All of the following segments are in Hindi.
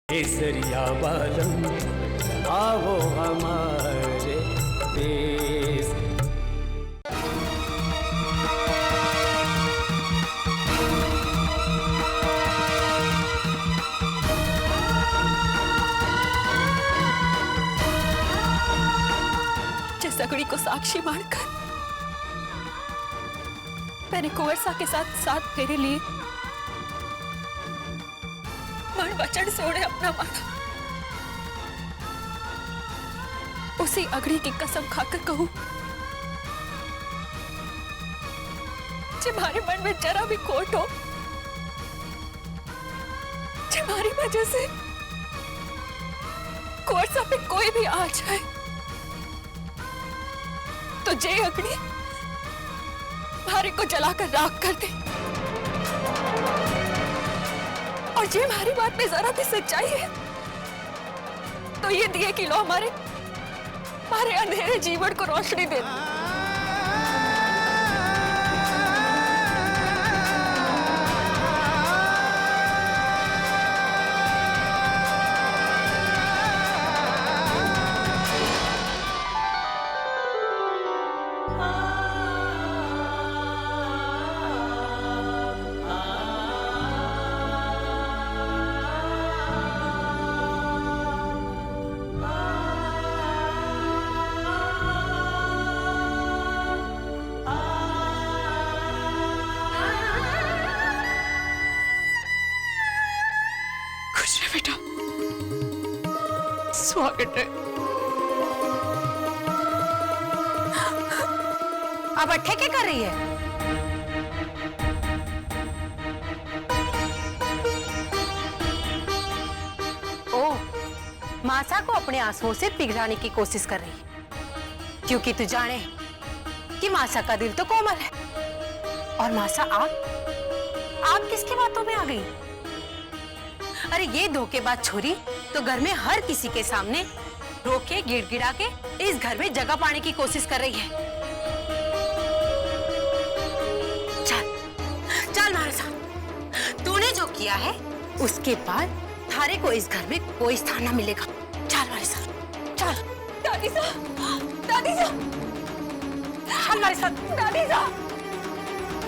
केसरिया बालम आओ हमारे देश। जसगड़ी को साक्षी मानकर मैंने कुंवरसा के साथ 7 फेरे लिए, मण वचन से उन्हें अपना माना। उसी अगड़ी की कसम खाकर कहूं, तुम्हारे मन में जरा भी खोट हो, तुम्हारी वजह से कुंवरसा पे कोई भी आ जाए, तो जे अग्नि भारे को जलाकर राख कर दे। और जे हमारी बात में जरा भी सच्चाई है, तो ये दिए कि लो हमारे अंधेरे जीवन को रोशनी दे। बेटा स्वागत है। अब अट्ठे क्या कर रही है? ओह, मासा को अपने आंसुओं से पिघलाने की कोशिश कर रही है, क्योंकि तू जाने कि मासा का दिल तो कोमल है। और मासा आप किसकी बातों में आ गई? अरे ये धोखेबाज छोरी तो घर में हर किसी के सामने रोके गिड़गिड़ा के इस घर में जगह पाने की कोशिश कर रही है। चल चल हमारे साथ, तूने जो किया है उसके बाद थारे को इस घर में कोई स्थान ना मिलेगा। चल हमारे साथ चल। दादी साहब, दादी साहब, चल हमारे साथ। दादी साहब,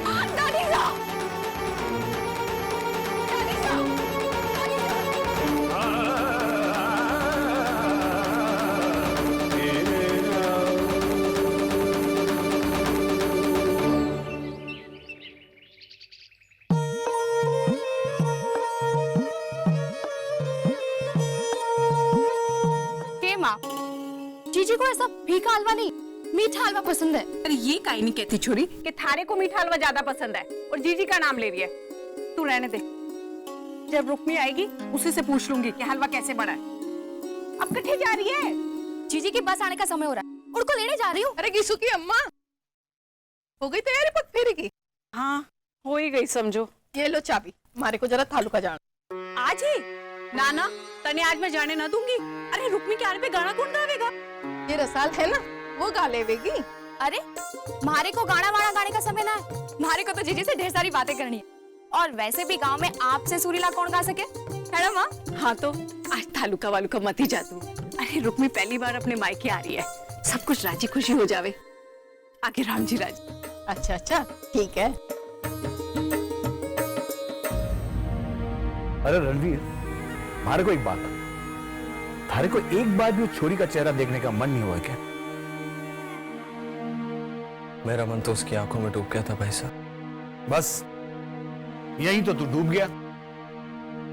दादी साहब, दादी साहब। जीजी को ऐसा फीका हलवा नहीं, मीठा हलवा पसंद है। अरे ये काहे नहीं कहती छोरी कि थारे को मीठा हलवा ज्यादा पसंद है और जीजी का नाम ले रही है। तू रहने दे, जब रुक्मी आएगी उसी से पूछ लूंगी कि हलवा कैसे बना है। अब कहाँ जा रही है? जीजी की बस आने का समय हो रहा है, उनको लेने जा रही हूँ। अरे गिसु की अम्मा, हो गई तैयारी पग फेरे की? हाँ हो ही गई समझो। ये लो चाबी, हमारे को जरा थालू का जाना। आज ही? नाना तने आज मैं जाने ना दूंगी। अरे रुक्मी के आने पे गाना कौन गावेगा? ये रसाल है ना, वो गा लेवेगी। अरे मारे को गाना वाना गाने का समय ना है, मारे को तो जीजी से ढेर सारी बातें करनी है। और वैसे भी गांव में आपसे सुरीला कौन गा सके, है ना माँ? हाँ तो आज तालुका वालू का मत ही जा तू। अरे रुक्मी पहली बार अपने मायके आ रही है, सब कुछ राजी खुशी हो जावे। आगे राम जी राजी। अच्छा अच्छा ठीक है। अरे रणवीर, हमारे को एक बात है, थारे को एक बार भी छोरी का चेहरा देखने का मन नहीं हुआ क्या? मेरा मन तो उसकी आंखों में डूब गया था भाई साहब। बस यही तो तू डूब गया।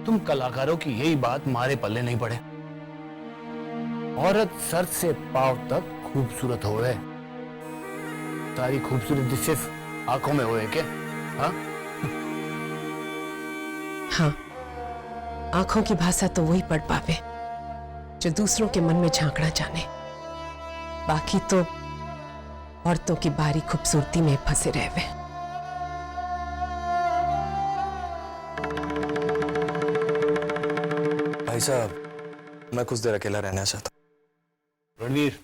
तुम कलाकारों की यही बात मारे पल्ले नहीं पड़े। औरत सर से पांव तक खूबसूरत होए, तारी खूबसूरती सिर्फ आंखों में होए क्या? हाँ हाँ, आंखों की भाषा तो वही पढ़ पावे जो दूसरों के मन में झांकना जाने। बाकी तो औरतों की बारी खूबसूरती में फंसे रहे। भाई साहब, मैं कुछ देर अकेला रहना चाहता हूं। रणवीर,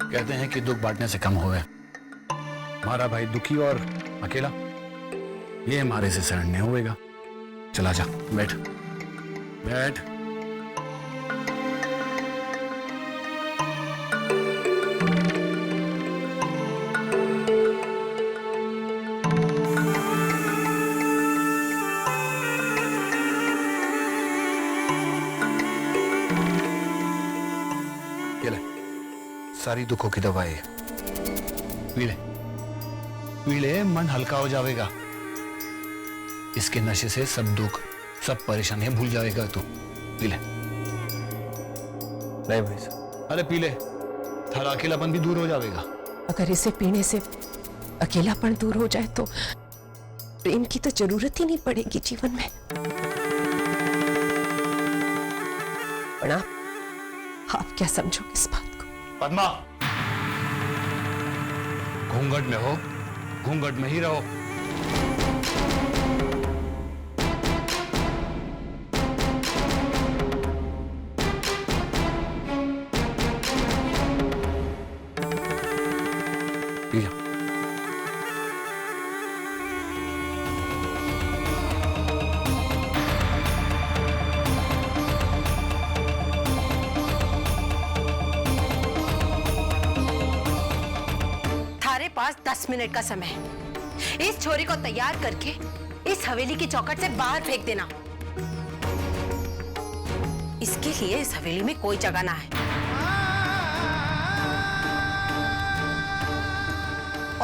कहते हैं कि दुख बांटने से कम होवे। हमारा भाई दुखी और अकेला, ये हमारे से सहन नहीं होगा। चला जा, बैठ बैठ। ये ले, सारी दुखों की दवाई है। पी ले, पी ले, मन हल्का हो जाएगा। इसके नशे से सब दुख, सब परेशानियां भूल जाएगा तू। पी ले। नहीं भाई साहब। अरे पी ले, थोड़ा अकेलापन भी दूर हो जाएगा। अगर इसे पीने से अकेलापन दूर हो जाए तो प्रेम की तो जरूरत ही नहीं पड़ेगी जीवन में। पर आप क्या समझोगे इस बात को? पद्मा, घूंघट में हो, घूंघट में ही रहो। पी जा। थारे पास 10 मिनट का समय है। इस छोरी को तैयार करके इस हवेली की चौखट से बाहर फेंक देना। इसके लिए इस हवेली में कोई जगह ना है।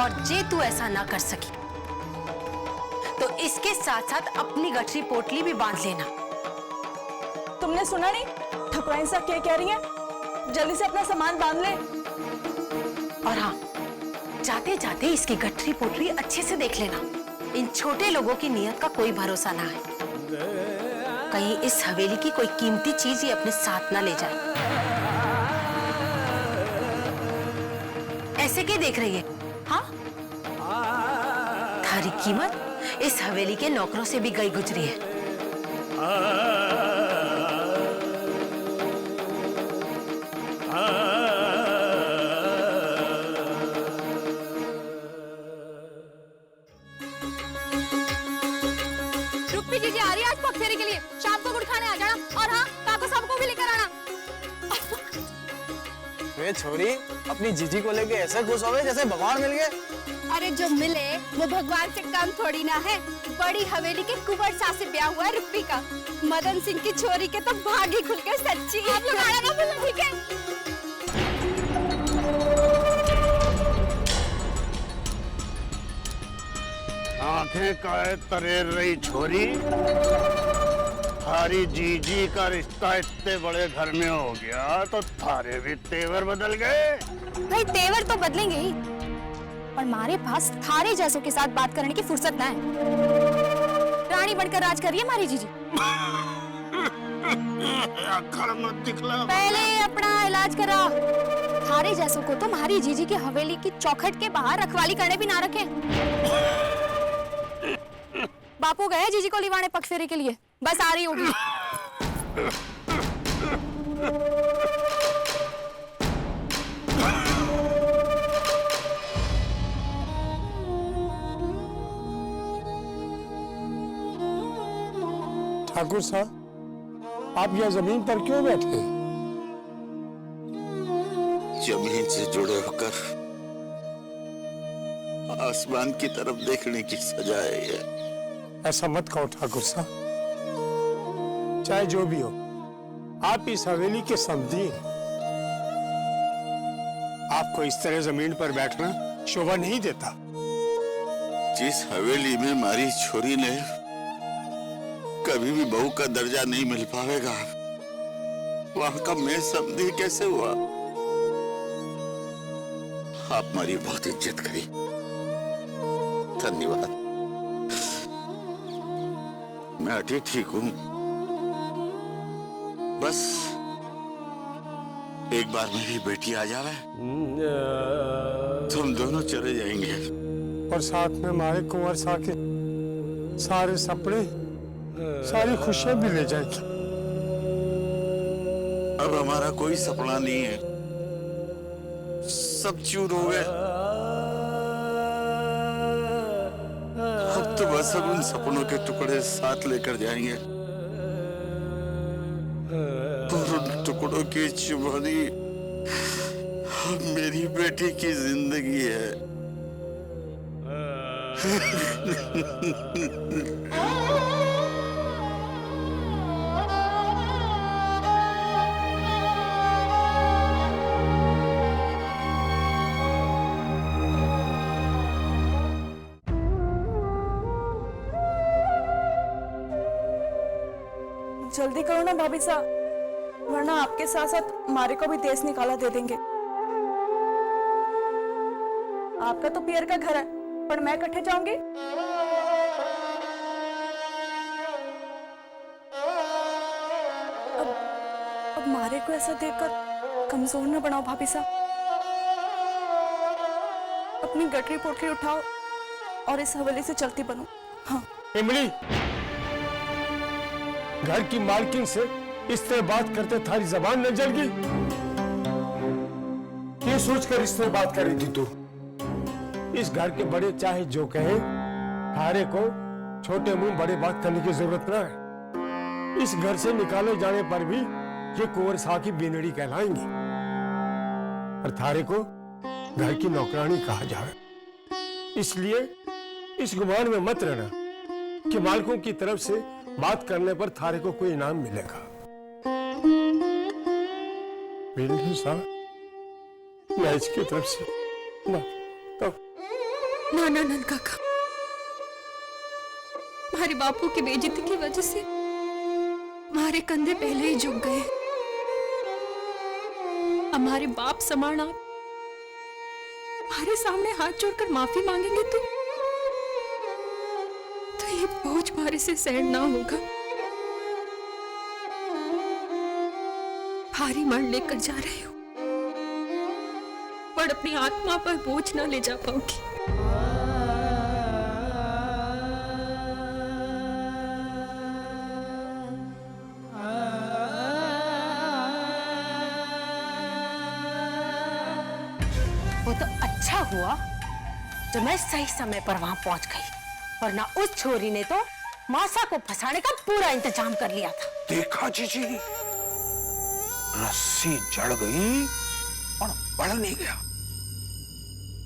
और जे तू ऐसा ना कर सकी तो इसके साथ साथ अपनी गठरी पोटली भी बांध लेना। तुमने सुना नहीं ठकुराइन साहब क्या कह रही हैं? जल्दी से अपना सामान बांध ले। और हाँ, जाते जाते इसकी गठरी पोटली अच्छे से देख लेना। इन छोटे लोगों की नीयत का कोई भरोसा ना है। कहीं इस हवेली की कोई कीमती चीज ही अपने साथ ना ले जाए। ऐसे क्या देख रही है? हाँ, थारी कीमत इस हवेली के नौकरों से भी गई गुजरी है। रुक्मी जीजी आ रही है आज पगफेरे के लिए। शाम को गुड़ खाने आ जाना। और हाँ, काको सबको भी लेकर आना। वे छोरी अपनी जीजी को लेके ऐसे खुश हो गए जैसे भगवान मिल गए। अरे जो मिले वो भगवान से कम थोड़ी ना है। बड़ी हवेली के कुंवर सास से ब्याह हुआ है रुक्मी का। मदन सिंह की छोरी के तो भाग ही खुल गए सच्ची। आप लोग आना ना भूलना, ठीक है? आंखें काहे तरेर रही छोरी, थारी जीजी का रिश्ता इतने बड़े घर में हो गया तो थारे भी तेवर बदल गए। भाई तेवर तो बदलेंगे ही, पर हमारे पास थारे जैसों के साथ बात करने की फुर्सत ना है। रानी बनकर राज करिए हमारी जीजी। अक्खड़ मत दिखला। पहले अपना इलाज करा। थारे जैसों को तो हमारी जीजी की हवेली की चौखट के बाहर रखवाली करने भी ना रखे। बापू गए जीजी को लिवाने पगफेरे के लिए, बस आ रही होगी। ठाकुर साहब, आप यह जमीन पर क्यों बैठे? जमीन से जुड़े होकर आसमान की तरफ देखने की सजा है ये। ऐसा मत कहो ठाकुर साहब, चाहे जो भी हो, आप इस हवेली के समधी हैं। आपको इस तरह जमीन पर बैठना शोभा नहीं देता। जिस हवेली में हमारी छोरी ने कभी भी बहू का दर्जा नहीं मिल पाएगा, वहां का मैं समधी कैसे हुआ? आप हमारी बहुत इज्जत करी, धन्यवाद। मैं अभी ठीक हूं, बस एक बार मेरी बेटी आ जावे, तुम दोनों चले जाएंगे। और साथ में हमारे कुंवर साहब के सारे सपने, सारी खुशियां भी ले जाएगी। अब हमारा कोई सपना नहीं है, सब चूर हो गए। अब तो बस अब उन सपनों के टुकड़े साथ लेकर जाएंगे और उन टुकड़ों की चुभनी अब मेरी बेटी की जिंदगी है। जल्दी करो ना भाभी साहब, वरना आपके साथ साथ मारे को भी देश निकाला दे देंगे। आपका तो पियर का घर है, पर मैं कट्ठे जाऊंगी। अब मारे को ऐसा देखकर कमजोर न बनाओ भाभी साहब। अपनी गठरी पोटली उठाओ और इस हवेली से चलती बनो। हाँ इमली, घर की मालकिन से इस तरह बात करते थारी जबान न जल गई? ये सोचकर इस तरह बात कर रही थी तू? इस घर के बड़े चाहे जो कहे, थारे को छोटे मुंह बड़े बात करने की जरूरत न है। इस घर से निकाले जाने पर भी ये कुंवर शाह की बीनड़ी कहलाएंगी और थारे को घर की नौकरानी कहा जाए। इसलिए इस गुमान में मत रहना कि मालकों की तरफ से बात करने पर थारे को कोई इनाम मिलेगा। बीनड़ी साहब, मैं इसकी तरफ से ना ना नंद काका, हमारे बापू की बेइज्जती की वजह से हमारे कंधे पहले ही झुक गए। हमारे बाप समाना हमारे सामने हाथ जोड़कर माफी मांगेंगे तो ये बोझ हमारे से सहन ना होगा। भारी मण लेकर जा रही हूं, पर अपनी आत्मा पर बोझ ना ले जा पाऊंगी। वो तो अच्छा हुआ जो मैं सही समय पर वहां पहुंच गई, वरना उस छोरी ने तो मासा को फंसाने का पूरा इंतजाम कर लिया था। देखा जीजी, रस्सी जड़ गई और बढ़ नहीं गया।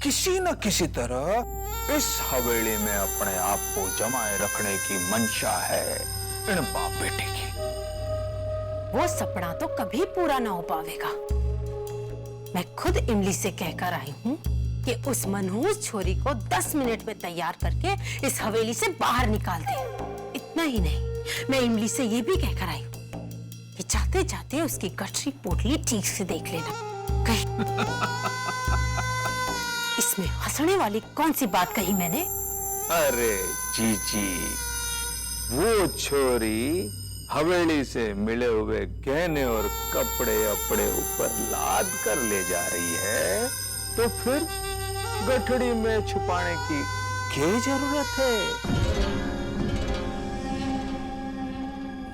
किसी न किसी तरह इस हवेली में अपने आप को जमाए रखने की मंशा है इन बाप बेटे की। वो सपना तो कभी पूरा ना हो पाएगा। मैं खुद इमली से कहकर आई हूँ कि उस मनहूस छोरी को 10 मिनट में तैयार करके इस हवेली से बाहर निकाल दे। इतना ही नहीं, मैं इमली से ये भी कहकर आई हूँ कि जाते जाते उसकी गठरी पोटली ठीक से देख लेना। कहीं इसमें हंसने वाली कौन सी बात कही मैंने? अरे जीजी, वो छोरी हवेली से मिले हुए गहने और कपड़े अपने ऊपर लाद कर ले जा रही है, तो फिर गठड़ी में छुपाने की क्या जरूरत है?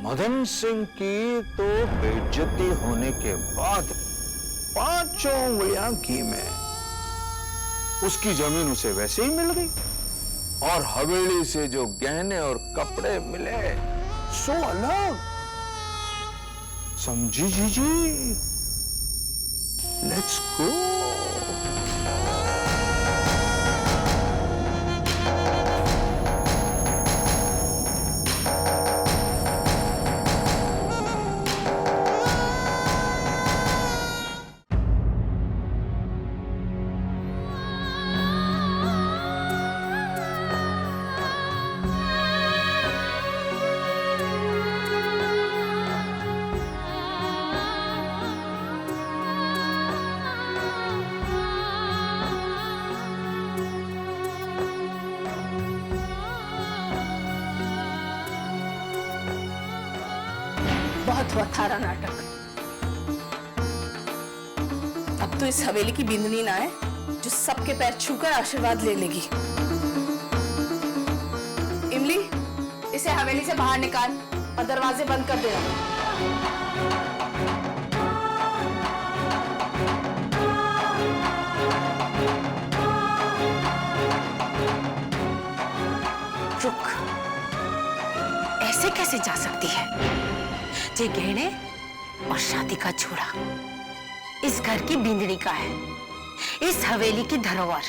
मदन सिंह की तो बेइज्जती होने के बाद 5 उंगलियां घी में उसकी जमीन उसे वैसे ही मिल गई, और हवेली से जो गहने और कपड़े मिले सो अलग। समझी जीजी? Let's go. बहुत हुआ थारा नाटक। अब तो इस हवेली की बिंदनी ना है जो सबके पैर छूकर आशीर्वाद ले लेगी। इमली, इसे हवेली से बाहर निकाल और दरवाजे बंद कर देना। रुक, ऐसे कैसे जा सकती है? जे गहने और शादी का जोड़ा इस घर की बींदनी का है, इस हवेली की धरोहर।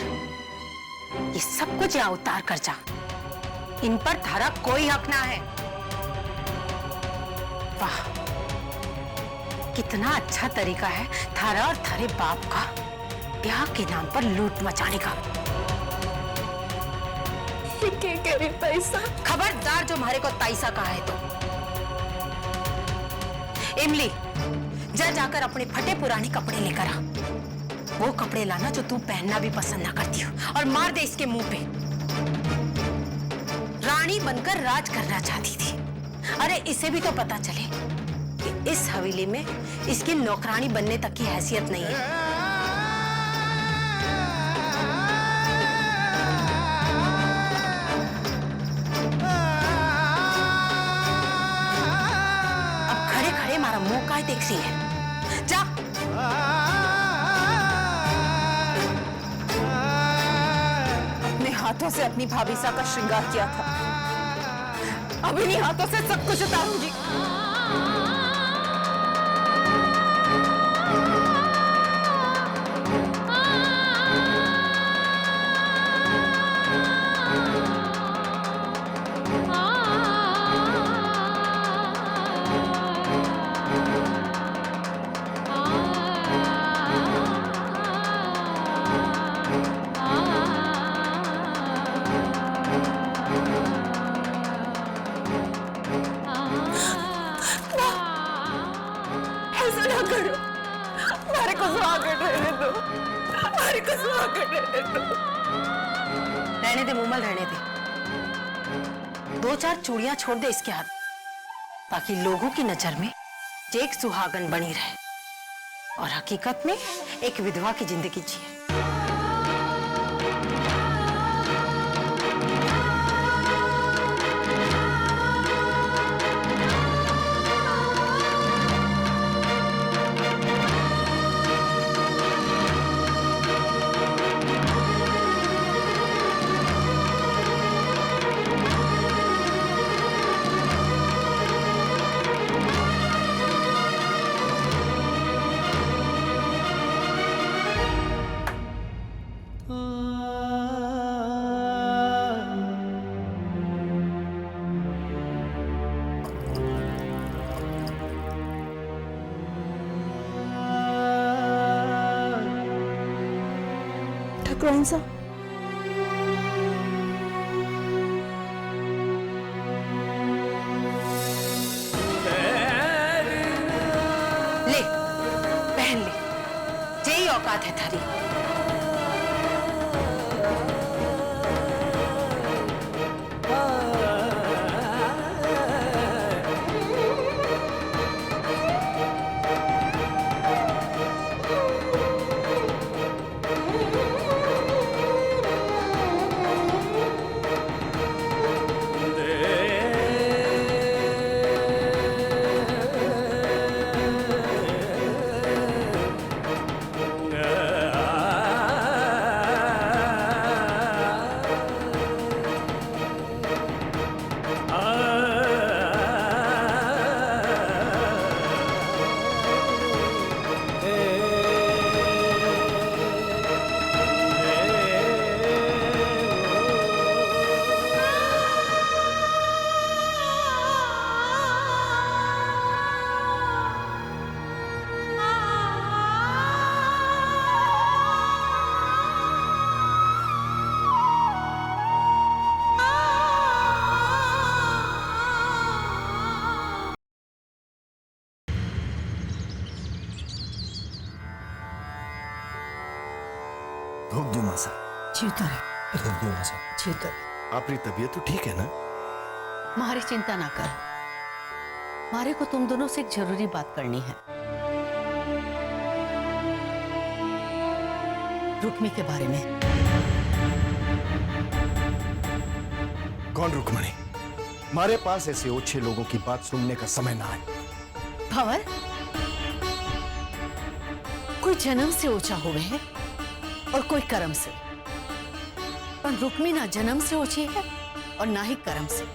ये सब कुछ यहाँ उतार कर जा। इन पर थारा कोई हक ना है। वाह, कितना अच्छा तरीका है थारा और थारे बाप का ब्याह के नाम पर लूट मचाने का। क्या कह रही ताईसा? खबरदार जो हमारे को ताईसा कहा है तो। इमली, जा जाकर अपने फटे पुराने कपड़े लेकर आ। वो कपड़े लाना जो तू पहनना भी पसंद ना करती हो, और मार दे इसके मुंह पे। रानी बनकर राज करना चाहती थी। अरे इसे भी तो पता चले कि इस हवेली में इसकी नौकरानी बनने तक की हैसियत नहीं है। अब खड़े खड़े मारा मुंह का देख सी है। जा। अपने हाथों से अपनी भाभीसा का श्रृंगार किया था, अब इन्हीं हाथों से सब कुछ उतारूंगी। रहने दे मुमल, रहने दे। दो चार चूड़ियां छोड़ दे इसके हाथ, ताकि लोगों की नजर में एक सुहागन बनी रहे और हकीकत में एक विधवा की जिंदगी जिए। कौन सा? ले, पहन ले, यही औकात है थारी। धूप दो मासा। जीता है, धूप दो मासा। जीता। आपकी तबीयत तो ठीक है ना? मारे चिंता ना कर, मारे को तुम दोनों से एक जरूरी बात करनी है। रुक्मी के बारे में। कौन रुक्मणी? हमारे पास ऐसे ओछे लोगों की बात सुनने का समय ना है। भंवर, कोई जन्म से ऊंचा हुए है और कोई कर्म से, पर रुक्मी ना जन्म से ऊंची है और ना ही कर्म से।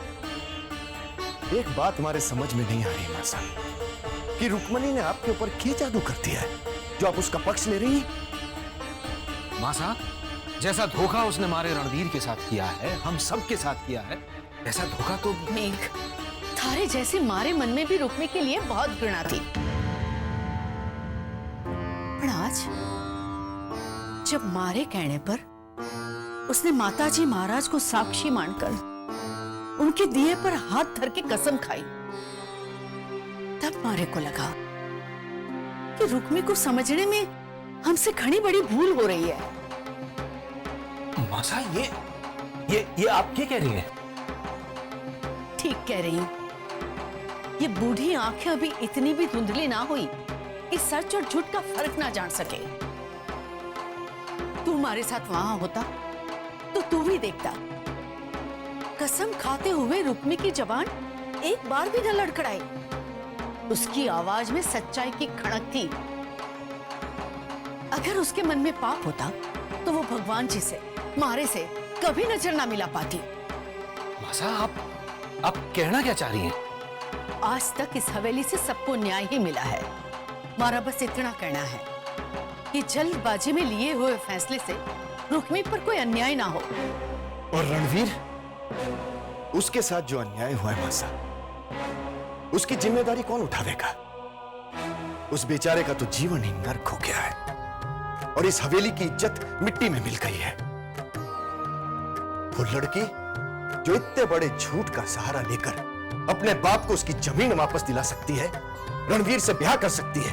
एक बात हमारे समझ में नहीं आ रही मासा कि रुक्मणी ने आपके ऊपर क्या जादू कर दिया है जो आप उसका पक्ष ले रही हैं? मासा, जैसा धोखा उसने मारे रणवीर के साथ किया है, हम सब के साथ किया है, ऐसा धोखा तो मेघ, थारे जैसे मारे मन में भी रुकने के लिए बहुत घृणा थी, पर आज जब मारे कहने पर उसने माताजी महाराज को साक्षी मानकर उनके दिए पर हाथ धर के कसम खाई, तब मारे को लगा कि रुक्मी को समझने में हमसे घनी बड़ी भूल हो रही है। मासा, ये आप क्या कह रही हैं? ठीक कह रही हूं। ये बूढ़ी आंखें अभी इतनी भी धुंधली ना हुई इस सच और झूठ का फर्क ना जान सके। तू हमारे साथ वहां होता तो तू भी देखता, कसम खाते हुए रुक्मी की जबान एक बार भी न लड़खड़ाई। उसकी आवाज में सच्चाई की खड़क थी। अगर उसके मन में पाप होता तो वो भगवान जी से, मारे से कभी नजर ना मिला पाती। मासा, आप कहना क्या चाह रही हैं? आज तक इस हवेली से सबको न्याय ही मिला है। हमारा बस इतना कहना है कि जल्दबाजी में लिए हुए फैसले से रुक्मी पर कोई अन्याय ना हो। और रणवीर, उसके साथ जो अन्याय हुआ है मासा, उसकी जिम्मेदारी कौन उठावेगा? उस बेचारे का तो जीवन ही नर्क हो गया है और इस हवेली की इज्जत मिट्टी में मिल गई है। वो लड़की जो इतने बड़े झूठ का सहारा लेकर अपने बाप को उसकी जमीन वापस दिला सकती है, रणवीर से ब्याह कर सकती है,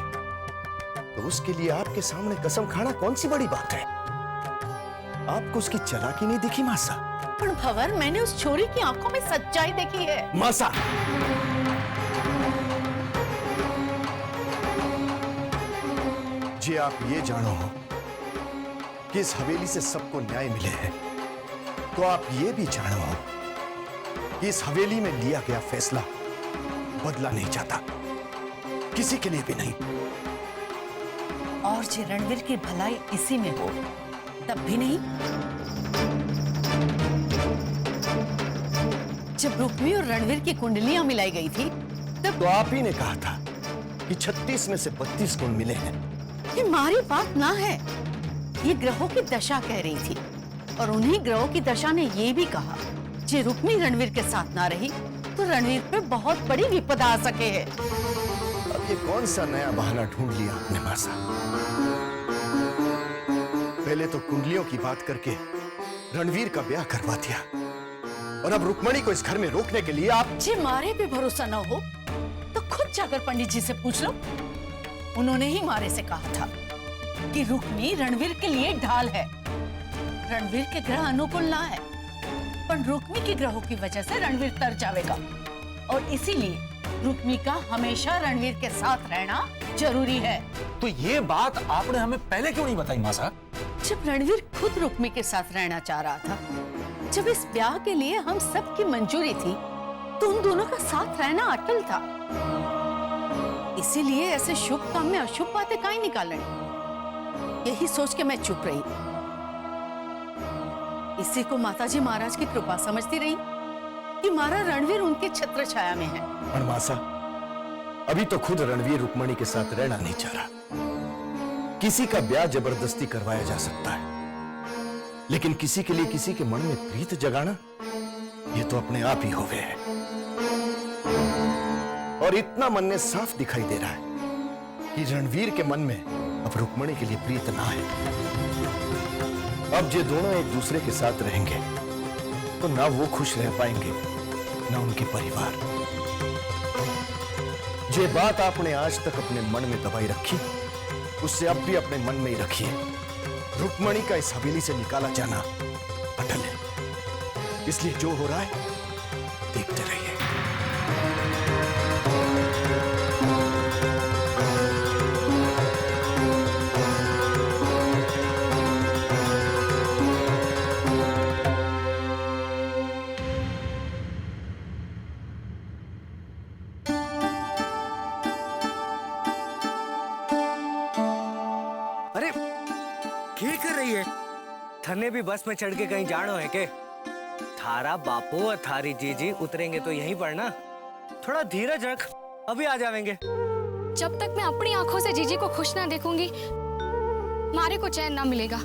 तो उसके लिए आपके सामने कसम खाना कौन सी बड़ी बात है? आपको उसकी चालाकी नहीं दिखी मासा? पर भंवर, मैंने उस छोरी की आंखों में सच्चाई देखी है। मासा, जी आप ये जानो कि इस हवेली से सबको न्याय मिले है, तो आप ये भी जानो कि इस हवेली में लिया गया फैसला बदला नहीं जाता, किसी के लिए भी नहीं। और जे रणवीर की भलाई इसी में हो तब भी नहीं। जब रुक्मी और रणवीर की कुंडलियां मिलाई गई थी तब तो आप ही ने कहा था कि 36 में से 32 गुण मिले हैं। ये हमारी बात ना है, ये ग्रहों की दशा कह रही थी, और उन्हीं ग्रहों की दशा ने ये भी कहा जे रुक्मी रणवीर के साथ ना रही तो रणवीर पे बहुत बड़ी विपदा आ सके है। अब ये कौन सा नया बहाना ढूंढ लिया आपने मासा? पहले तो कुंडलियों की बात करके रणवीर का ब्याह करवा दिया, और अब रुक्मणी को इस घर में रोकने के लिए आप जे मारे पे भरोसा ना हो तो खुद जाकर पंडित जी से पूछ लो। उन्होंने ही मारे से कहा था कि रुक्मी रणवीर के लिए ढाल है। रणवीर के ग्रह अनुकूल ना है, पर रुक्मी के ग्रहों की वजह से रणवीर तर जाएगा, और इसीलिए रुक्मी का हमेशा रणवीर के साथ रहना जरूरी है। तो ये बात आपने हमें पहले क्यों नहीं बताई मासा? जब रणवीर खुद रुक्मी के साथ रहना चाह रहा था, जब इस ब्याह के लिए हम सब की मंजूरी थी, तो उन दोनों का साथ रहना अटल था। इसीलिए ऐसे शुभ काम में अशुभ बातें काहे निकालनी, यही सोच के मैं चुप रही। इसी को माताजी महाराज की कृपा समझती रही कि मारा रणवीर उनके छत्र छाया में है। पर मासा, अभी तो खुद रणवीर रुक्मणी के साथ रहना नहीं चाह रहा। किसी का ब्याह जबरदस्ती करवाया जा सकता है, लेकिन किसी के लिए किसी के मन में प्रीत जगाना, ये तो अपने आप ही होवे है। और इतना मन में साफ दिखाई दे रहा है कि रणवीर के मन में अब रुक्मणी के लिए प्रीत ना है। अब ये दोनों एक दूसरे के साथ रहेंगे तो ना वो खुश रह पाएंगे, ना उनके परिवार। ये बात आपने आज तक अपने मन में दबाई रखी, उससे अब भी अपने मन में ही रखिए। रुक्मणी का इस हवेली से निकाला जाना अटल है, इसलिए जो हो रहा है देखते रहिए। थने भी बस में चढ़ के कहीं जानो है के? थारा बापू और थारी जीजी उतरेंगे तो यहीं पर ना। थोड़ा धीरज रख, अभी आ जाएंगे। जब तक मैं अपनी आंखों से जीजी को खुश ना देखूंगी, मारे को चैन ना मिलेगा।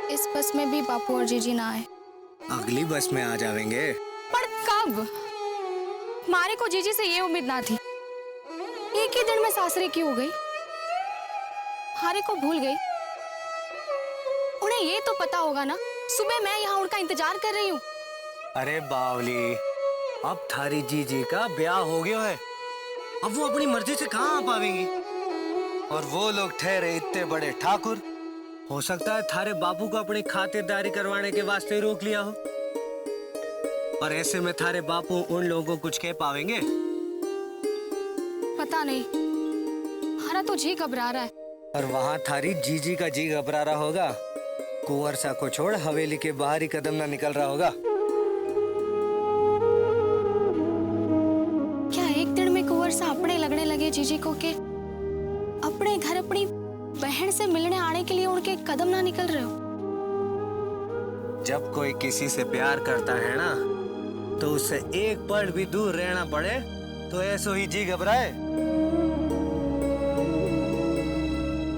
इस बस में भी बापू और जीजी ना आए। अगली बस में आ जाएंगे। पर कब? मारे को जीजी से ये उम्मीद ना थी। एक ही दिन में सासरे की हो गई, हारे को भूल गई। उन्हें ये तो पता होगा ना, सुबह मैं यहाँ उनका इंतजार कर रही हूँ। अरे बावली, अब थारी जीजी का ब्याह हो गया है, अब वो अपनी मर्जी से कहाँ आ पावेंगी। और वो लोग ठहरे इतने बड़े ठाकुर, हो सकता है थारे बापू को अपनी खातिरदारी करवाने के वास्ते रोक लिया हो। और ऐसे में थारे बापू उन लोगों को कुछ कह पावेंगे? पता नहीं, हमारा तो जी घबरा रहा है। और वहाँ थारी जीजी का जी घबरा रहा होगा। कुंवर सा को छोड़ हवेली के बाहर ही कदम ना निकल रहा होगा। क्या एक दिन में कुंवर सा अपने लगने लगे जीजी को कि अपने घर अपनी बहन से मिलने आने के लिए उनके कदम ना निकल रहे हो? जब कोई किसी से प्यार करता है ना, तो उससे एक पल भी दूर रहना पड़े तो ऐसो ही जी घबराए।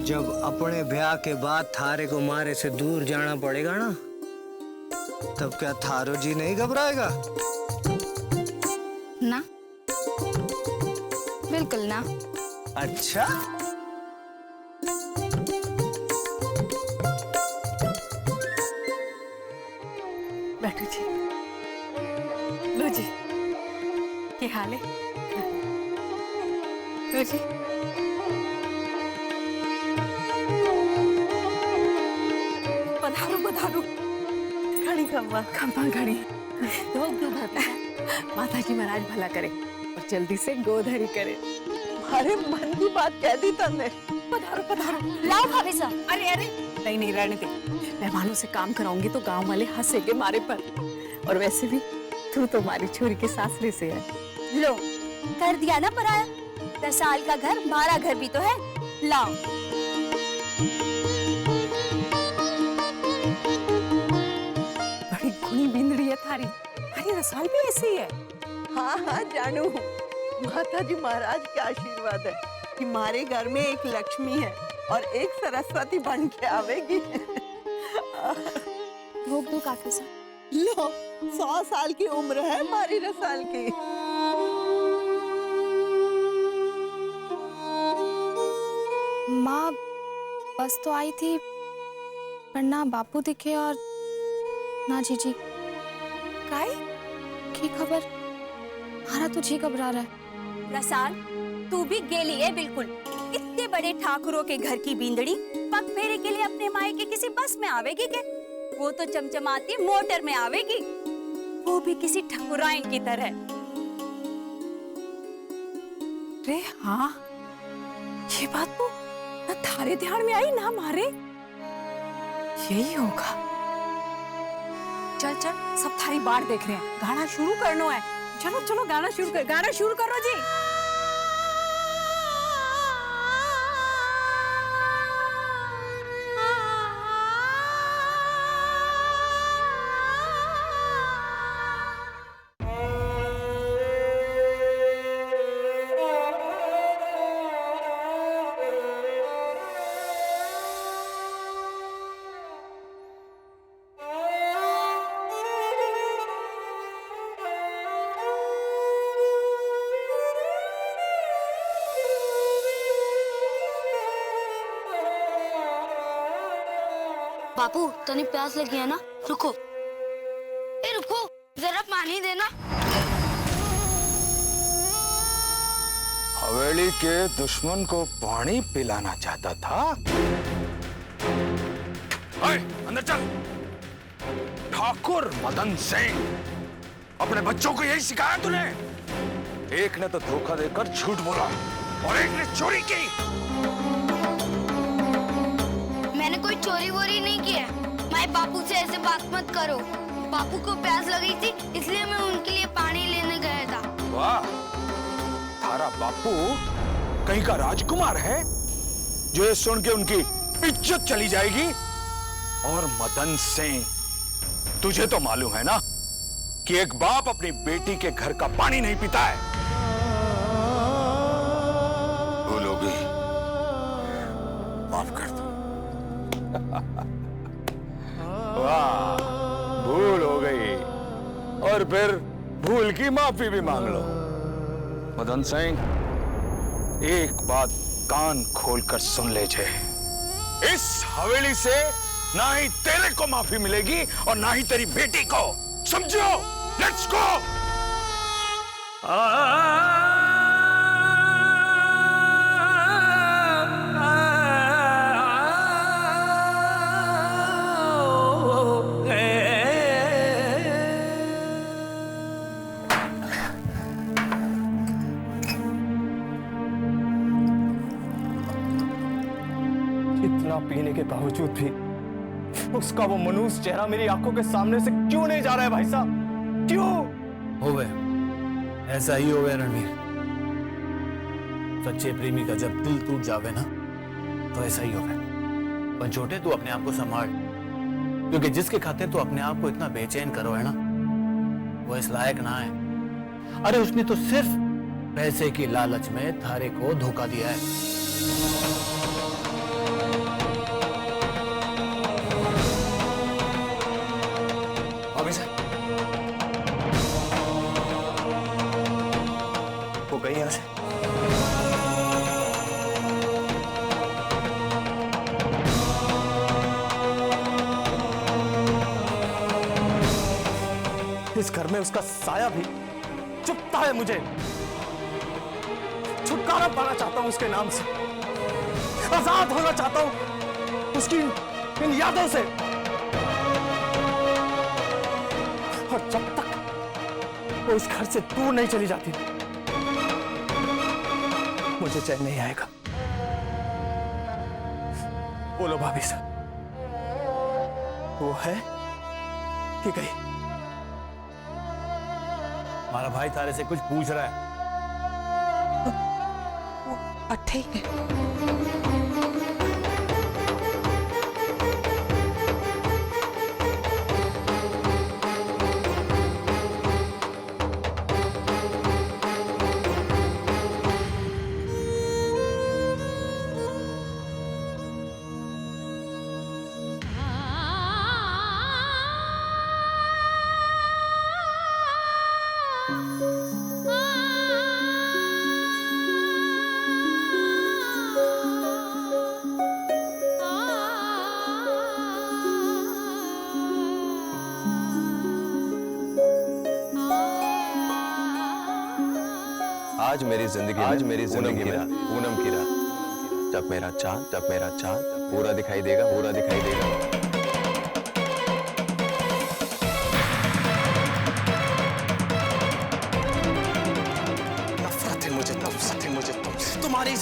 जब अपने ब्याह के बाद थारे को मारे से दूर जाना पड़ेगा ना, तब क्या थारो जी नहीं घबराएगा? ना, बिल्कुल ना। अच्छा, बैठो जी। लो जी, क्या हाल है? लो जी। पधारो पधारो। घड़ी खम्मा खम्मा घड़ी। माता जी महाराज भला करे और जल्दी से गोधरी करे। हमारे मन की बात कह दी तने। पधारो पधारो। लाओ भाभी साहब। अरे अरे, नहीं रहने दे। मेहमानों से काम कराऊंगी तो गांव वाले हंसेंगे मारे पर। और वैसे भी तू तो हमारी छोरी के सासरे से है। लो, कर दिया ना पराया। 10 साल का घर हमारा घर भी तो है। लाओ। बड़ी गुणी बिंदड़ी है थारी। हमारी रसाल भी ऐसी ही है। हाँ हाँ जानू, माता जी महाराज के आशीर्वाद है कि हमारे घर में एक लक्ष्मी है और एक सरस्वती बन के आवेगी। भोग दो काके सा। लो, 100 साल की उम्र है हमारी रसाल की। माँ बस तो आई थी, पर ना बापू दिखे और ना जीजी। काय? की खबर? हमारा तो जी घबरा रहा है। रसाल, तू भी गेली है बिल्कुल। इतने बड़े ठाकुरों के घर की बींदड़ी पग फेरे के लिए अपने मायके किसी बस में आवेगी क्या? वो तो चमचमाती मोटर में आवेगी, वो भी किसी ठकुराइन की तरह। अरे हाँ, ये बात तो ना थारे ध्यान में आई ना हमारे। यही होगा। चल चल, सब थारी बात देख रहे हैं। गाना शुरू करना है। चलो चलो, गाना शुरू करो जी। बापू तने प्यास लगी है ना, रुको। ए रुको, जरा पानी देना। हवेली के दुश्मन को पानी पिलाना चाहता था। अंदर चल। ठाकुर मदन सिंह, अपने बच्चों को यही सिखाया तूने? एक ने तो धोखा देकर झूठ बोला और एक ने चोरी की। मैंने कोई चोरी वोरी नहीं किया। माए बापू से ऐसे बात मत करो। बापू को प्यास लगी थी इसलिए मैं उनके लिए पानी लेने गया था। वाह, थारा बापू कहीं का राजकुमार है जो ये सुन के उनकी इज्जत चली जाएगी। और मदन सिंह, तुझे तो मालूम है ना कि एक बाप अपनी बेटी के घर का पानी नहीं पीता है। भूल हो गई, माफ कर दो। वाह, भूल हो गई और फिर भूल की माफी भी मांग लो। मदन सिंह, एक बात कान खोलकर सुन ले जे, इस हवेली से ना ही तेरे को माफी मिलेगी और ना ही तेरी बेटी को, समझो? Let's go. इतना पीने के बावजूद भी उसका वो मनुष्य चेहरा मेरी आंखों के सामने से क्यों नहीं जा रहा है भाई साहब? क्यों? हो गए, ऐसा ही हो गया रणवीर। सच्चे प्रेमी का जब दिल टूट जावे ना तो ऐसा ही हो गया। पर छोटे, तू अपने आप को संभाल, क्योंकि जिसके खातिर तू अपने आप को इतना बेचैन करो है ना, वो इस लायक ना है। अरे उसने तो सिर्फ पैसे की लालच में थारे को धोखा दिया है। वो गई यहां से। इस घर में उसका साया भी चुभता है मुझे। छुटकारा पाना चाहता हूं उसके नाम से, आजाद होना चाहता हूं उसकी इन यादों से। और जब तक वो इस घर से दूर नहीं चली जाती मुझे चैन नहीं आएगा। बोलो भाभी साहब, वो है कि गई? हमारा भाई तारे से कुछ पूछ रहा है। अट्ठे ही है। आज मेरी जिंदगी में पूनम की रात, जब मेरा चांद पूरा दिखाई देगा। नफरत है मुझे तुम्हारी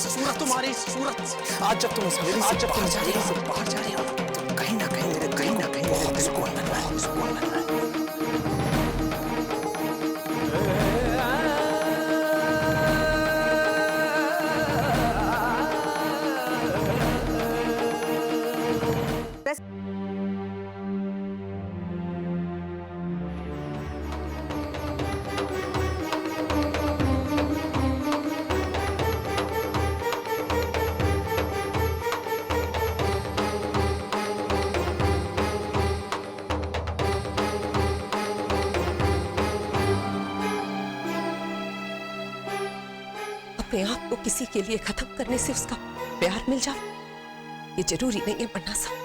सूरत। आज जब तुम बाहर जा रही हो तो कहीं ना कहीं मेरे दिल को अंदर है। अपने आप को किसी के लिए खत्म करने से उसका प्यार मिल जाए, ये जरूरी नहीं है। बन्ना साहब,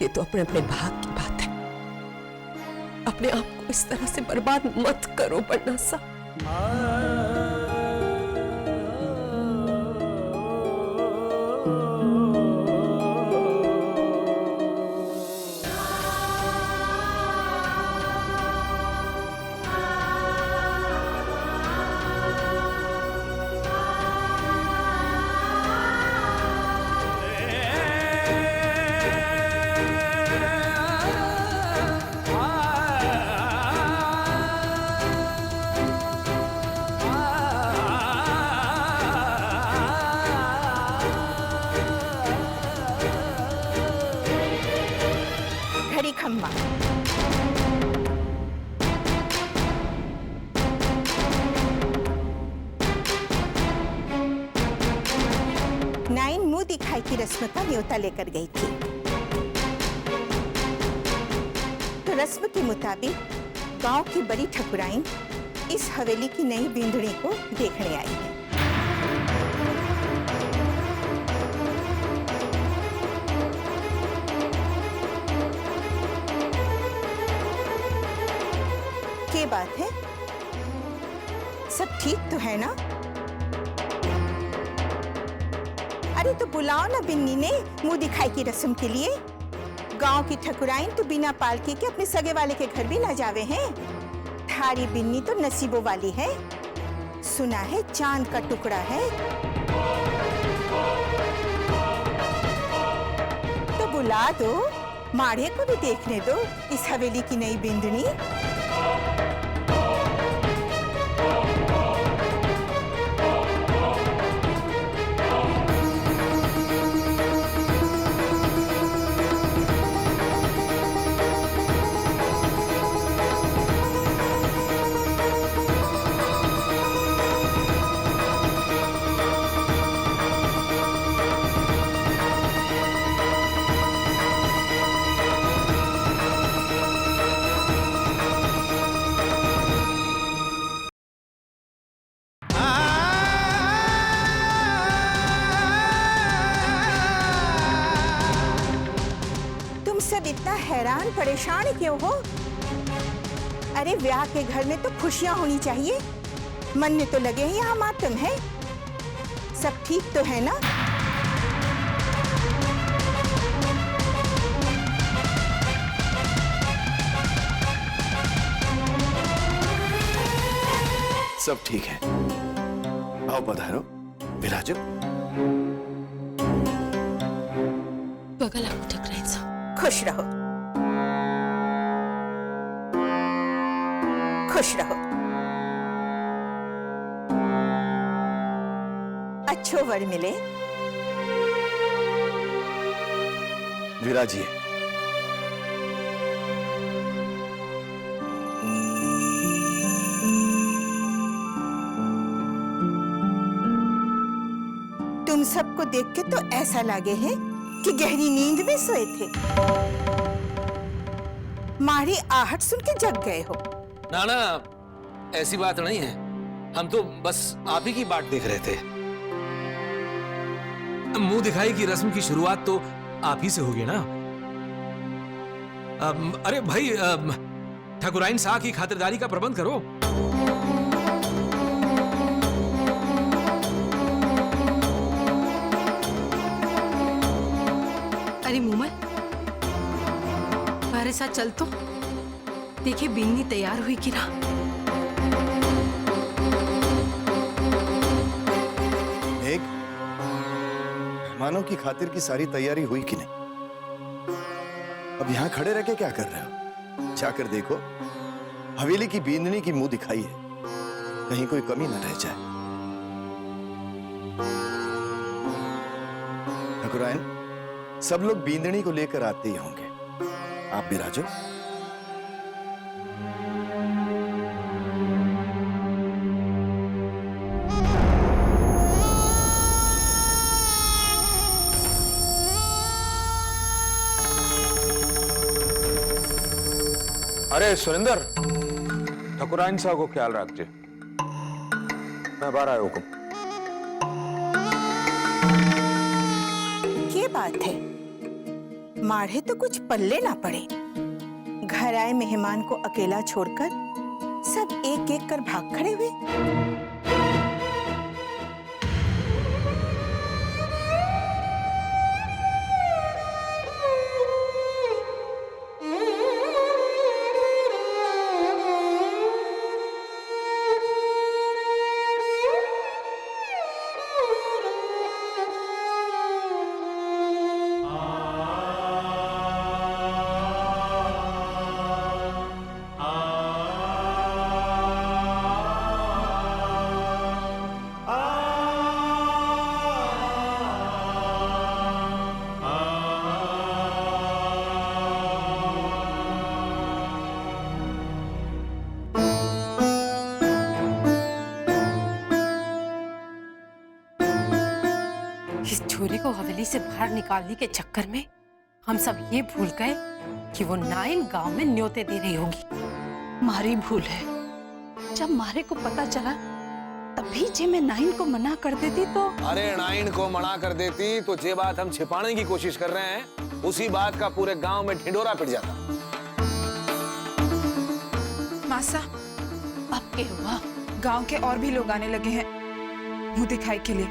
ये तो अपने अपने भाग की बात है। अपने आप को इस तरह से बर्बाद मत करो बन्ना सा। घड़ी खम्मा। नाइन मुंह दिखाई की रस्म का न्योता लेकर गई थी, तो रस्म के मुताबिक गांव की बड़ी ठकुराइन इस हवेली की नई बिंदड़ी को देखने आई है। क्या बात है, सब ठीक तो है ना? अरे तो बुलाओ ना बिन्नी ने मुंह दिखाई की रस्म के लिए। गांव की ठकुराइन तो बिना पालकी के अपने सगे वाले के घर भी ना जावे हैं। थारी बिन्नी तो नसीबों वाली है, सुना है चांद का टुकड़ा है। तो बुला दो, माढ़े को भी देखने दो इस हवेली की नई बिंदनी। सब इतना हैरान परेशान क्यों हो? अरे ब्याह के घर में तो खुशियां होनी चाहिए, मन में तो लगे हैं यहाँ मातम है। सब ठीक तो है ना? सब ठीक है, आओ पधारो, विराजो। बगल आप ठकुराइन साहब। खुश रहो, खुश रहो। अच्छो वर मिले। विराजिए। तुम सबको देख के तो ऐसा लगे है कि गहरी नींद में सोए थे। मारी आहट सुन के जग गए हो। ना ना, ऐसी बात नहीं है, हम तो बस आप ही की बाट देख रहे थे। मुंह दिखाई की रस्म की शुरुआत तो आप ही से होगी ना। अरे भाई, ठकुराइन शाह की खातिरदारी का प्रबंध करो। अरे मूमल, हमारे साथ चल तो देखिए बिन्नी तैयार हुई कि ना। मेघ, मेहमानों की खातिर की सारी तैयारी हुई कि नहीं? अब यहाँ खड़े रह के क्या कर रहे हो? जाकर देखो, हवेली की बींदनी की मुंह दिखाई है, कहीं कोई कमी न रह जाए। ठकुराइन, सब लोग बींदनी को लेकर आते ही होंगे, आप विराजो। अरे सुरेंद्र, ठकुराइन साहब को ख्याल रखिए, मैं बाहर आया हुकुम। क्या बात है, माढ़े तो कुछ पल्ले ना पड़े। घर आए मेहमान को अकेला छोड़कर सब एक एक कर भाग खड़े हुए। इस छोरी को हवेली से बाहर निकालने के चक्कर में हम सब ये भूल गए कि वो नाइन गांव में न्योते दे रही होगी। मारी भूल है। जब मारे को पता चला तभी जे मैं नाइन को मना कर देती तो। अरे नाइन को मना कर देती तो जे बात हम छिपाने की कोशिश कर रहे हैं उसी बात का पूरे गांव में ढिंढोरा पिट जाता। मासा, अब क्या हुआ? गांव के और भी लोग आने लगे हैं मुंह दिखाई के लिए।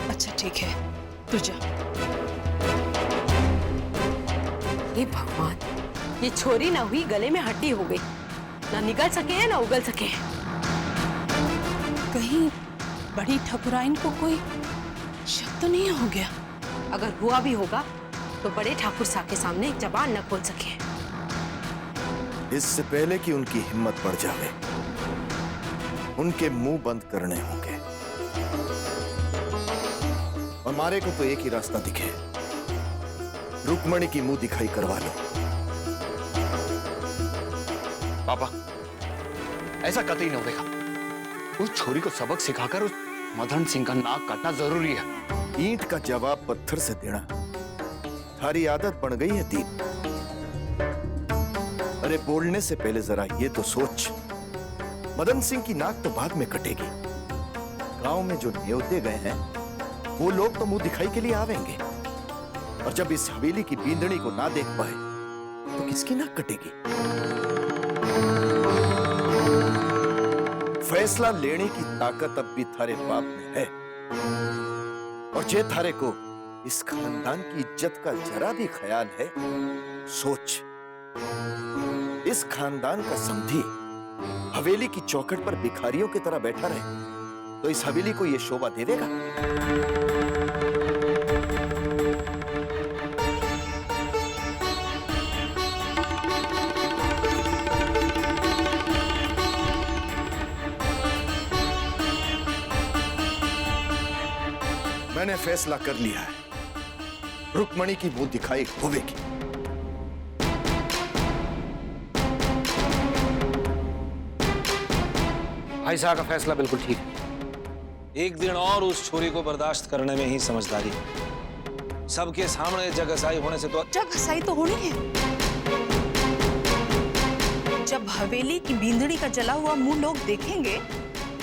अच्छा ठीक है, तू जा। हे भगवान, ये छोरी ना हुई गले में हड्डी हो गई, ना निकल सके हैं ना उगल सके हैं। कहीं बड़ी ठकुराइन को कोई शक तो नहीं हो गया? अगर हुआ भी होगा तो बड़े ठाकुर साहब के सामने जबान न खोल सके। इससे पहले कि उनकी हिम्मत बढ़ जावे, उनके मुंह बंद करने होंगे। हमारे को तो एक ही रास्ता दिखे, रुक्मणी की मुंह दिखाई करवा लो। पापा, ऐसा कतई नहीं होगा। उस छोरी को सबक सिखाकर उस मदन सिंह का नाक काटना जरूरी है। ईंट का जवाब पत्थर से देना थारी आदत बन गई है दीप। अरे बोलने से पहले जरा ये तो सोच, मदन सिंह की नाक तो बाद में कटेगी। गांव में जो न्योते गए हैं वो लोग तो मुंह दिखाई के लिए आवेंगे, और जब इस हवेली की बींदड़ी को ना देख पाए तो किसकी नाक कटेगी? फैसला लेने की ताकत अब भी थारे बाप में है, और जे थारे को इस खानदान की इज्जत का जरा भी ख्याल है, सोच, इस खानदान का समधी हवेली की चौखट पर भिखारियों की तरह बैठा रहे तो इस हवेली को यह शोभा दे देगा? मैंने फैसला कर लिया है, रुक्मणी की मुंह दिखाई होवेगी। भाई साहब का फैसला बिल्कुल ठीक है। एक दिन और उस छोरी को बर्दाश्त करने में ही समझदारी है। सबके सामने जगहसाई होने से तो जगहसाई तो होनी है। जब हवेली की बींदड़ी का जला हुआ मुंह लोग देखेंगे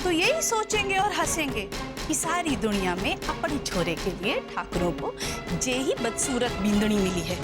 तो यही सोचेंगे और हंसेंगे कि सारी दुनिया में अपने छोरे के लिए ठाकुरों को जे ही बदसूरत बींदड़ी मिली है।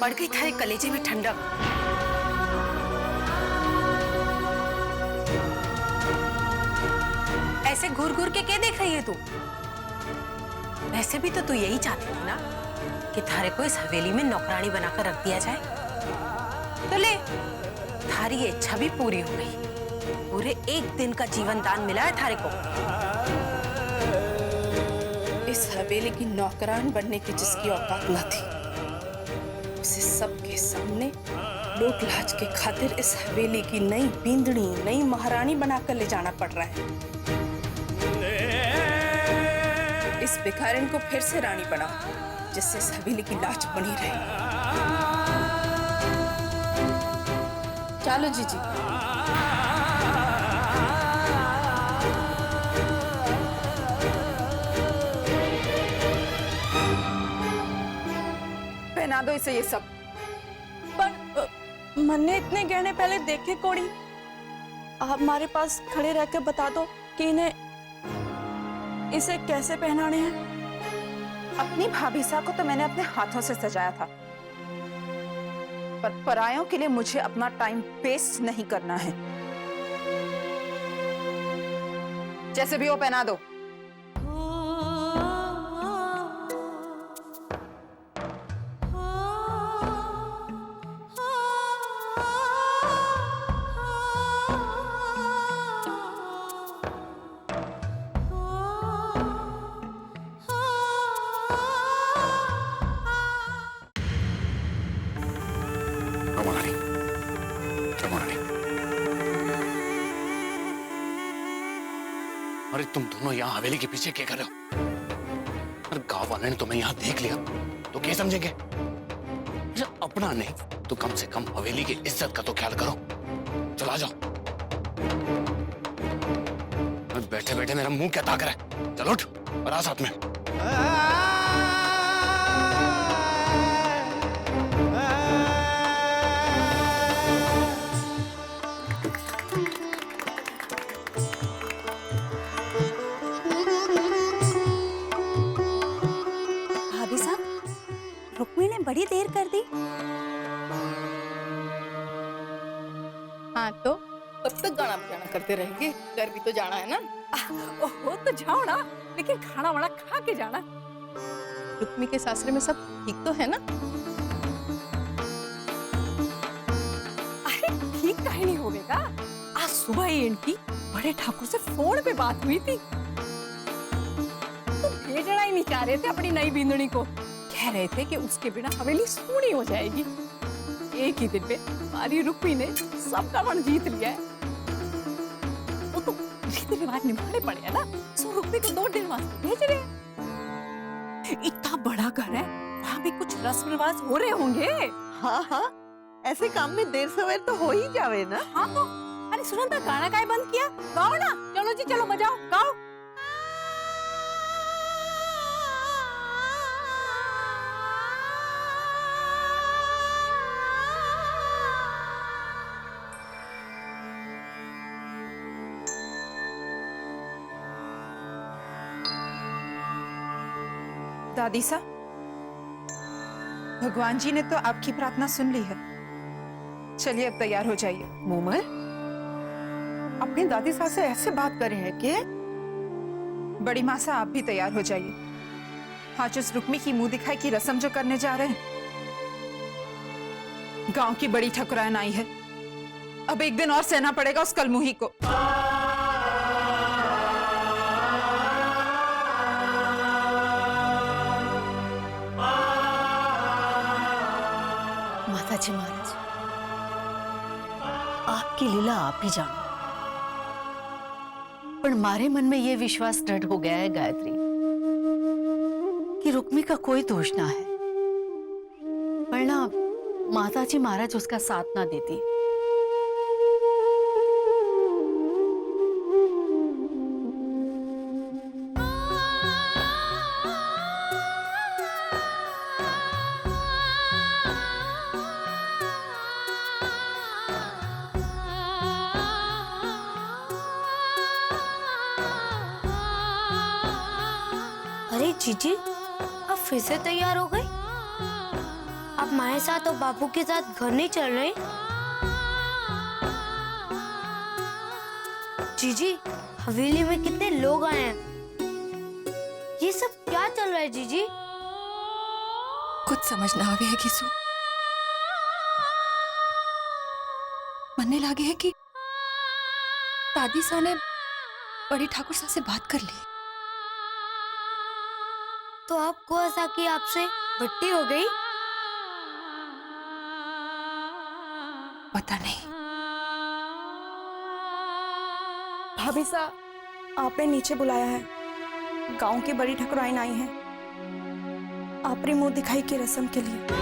पड़ गई थारे कलेजे में ठंडक। ऐसे घूर घूर के क्या देख रही है तू? वैसे भी तो तू यही चाहती थी ना कि थारे को इस हवेली में नौकरानी बनाकर रख दिया जाए। तो ले, थारी ये इच्छा भी पूरी हो गई। पूरे 1 दिन का जीवन दान मिला है थारे को। इस हवेली की नौकरान बनने की जिसकी औकात न थी, उसे सबके सामने लोक लाज के खातिर इस हवेली की नई बींदड़ी, नई महारानी बनाकर ले जाना पड़ रहा है। इस भिखारिन को फिर से रानी बनाओ, जिससे इस हवेली की लाज बनी रहे। चलो जीजी। पहना दो इसे ये सब। पर मैंने इतने गहने पहले देखे कोड़ी। आप हमारे पास खड़े रहकर बता दो कि इन्हें इसे कैसे पहनाने हैं। अपनी भाभीसा को तो मैंने अपने हाथों से सजाया था, पर परायों के लिए मुझे अपना टाइम वेस्ट नहीं करना है। जैसे भी हो पहना दो। अरे तुम दोनों यहाँ हवेली के पीछे क्या कर रहे हो? अरे गांव वाले ने तुम्हें यहाँ देख लिया तो क्या समझेंगे? अरे अपना नहीं तो कम से कम हवेली की इज्जत का तो ख्याल करो। चलो आ जाओ। बैठे बैठे मेरा मुंह क्या ताक रहा है? चलो उठ और आ साथ में। बड़ी देर कर दी। हाँ तो कब तक गाना बजाना करते रहेंगे? घर भी तो जाना है ना। ओहो तो जाओ ना, लेकिन खाना वाना खा के जाना। रुक्मी के सासरे में सब ठीक तो है ना? अरे ठीक काहे नहीं होगा? आज सुबह ही इनकी बड़े ठाकुर से फोन पे बात हुई थी। तो भेजना ही नहीं चाह रहे थे अपनी नई बींदनी को। कह रहे थे कि उसके बिना हवेली सूनी हो जाएगी। एक ही दिन में हमारी रुक्मी ने सबका मन जीत लिया है। वो तो रीति रिवाज निभाने पड़े है ना, सो रुक्मी को 2 दिन वास्ते भेज रहे हैं। इतना बड़ा घर है, वहाँ भी कुछ रस्म रिवाज हो रहे होंगे। हाँ हाँ, ऐसे काम में देर सवेर तो हो ही जावे ना। हाँ तो अरे सुनो ना, गाना काहे बंद किया? गाओ ना, चलो जी चलो बजाओ, गाओ। दादी सा, भगवान जी ने तो आपकी प्रार्थना सुन ली है। चलिए अब तैयार हो जाइए। मोमर, अपनी दादी सास से ऐसे बात कर रहे हैं कि? बड़ी माँ सा आप भी तैयार हो जाइए। आज उस रुक्मी की मुंह दिखाई की रस्म जो करने जा रहे हैं, गांव की बड़ी ठकुराइन आई है। अब 1 दिन और सहना पड़ेगा उस कलमुही को। माताजी महाराज, आपकी लीला आप ही जानो, पर हमारे मन में यह विश्वास दृढ़ हो गया है गायत्री कि रुक्मी का कोई दोष ना है, वरना माताजी महाराज उसका साथ ना देती। अरे जीजी, आप फिर से तैयार हो गई? आप माए साथ और बापू के साथ घर नहीं चल रहे? जीजी, हवेली में कितने लोग आए हैं। ये सब क्या चल रहा है जीजी? कुछ समझ ना आवे है किसु। मनने लागे है कि दादी सा ने बड़ी ठाकुर सा से बात कर ली। तो आपको ऐसा कि आपसे भट्टी हो गई? पता नहीं। भाभी सा, आपने नीचे बुलाया है। गांव की बड़ी ठकुराइन आई हैं। आपने मुंह दिखाई की रस्म के लिए।